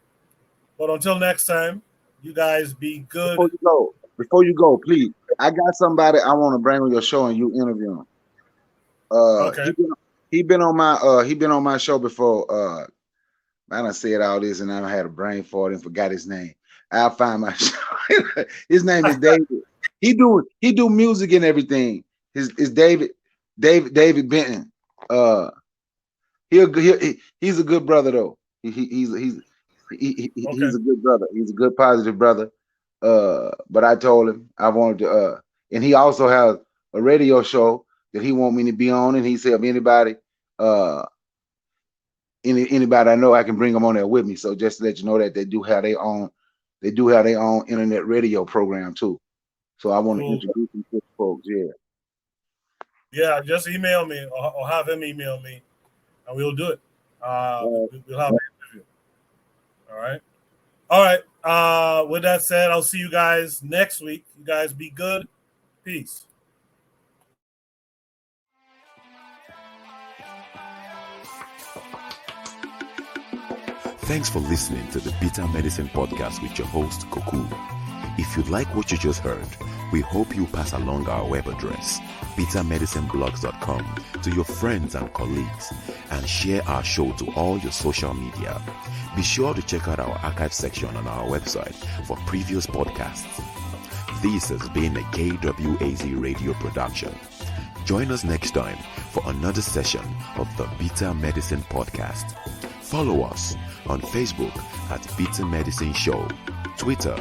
But until next time, you guys be good. Before you go, please. I got somebody I want to bring on your show and you interview him. Okay. He been on my show before. I done said all this and I had a brain fart and forgot his name. I'll find my show. His name is David. He do music and everything. His David Benton. He's a good brother though. He's a good brother. He's a good positive brother. But I told him I wanted to and he also has a radio show that he want me to be on, and he said if anybody I know I can bring them on there with me. So just to let you know that they do have their own internet radio program too. So I want to introduce them to folks. Yeah, just email me or have him email me and we'll do it. We'll have an interview. All right. With that said, I'll see you guys next week. You guys be good. Peace. Thanks for listening to the Bitter Medicine Podcast with your host, Koku. If you like what you just heard, we hope you pass along our web address, bittermedicineblogs.com, to your friends and colleagues, and share our show to all your social media. Be sure to check out our archive section on our website for previous podcasts. This has been a KWAZ radio production. Join us next time for another session of the Bitter Medicine Podcast. Follow us on Facebook at Bitter Medicine Show, Twitter,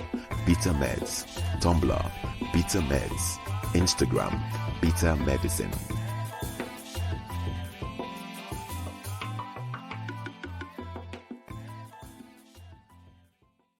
Bitter Meds, Tumblr, Bitter Meds, Instagram, Bitter Medicine.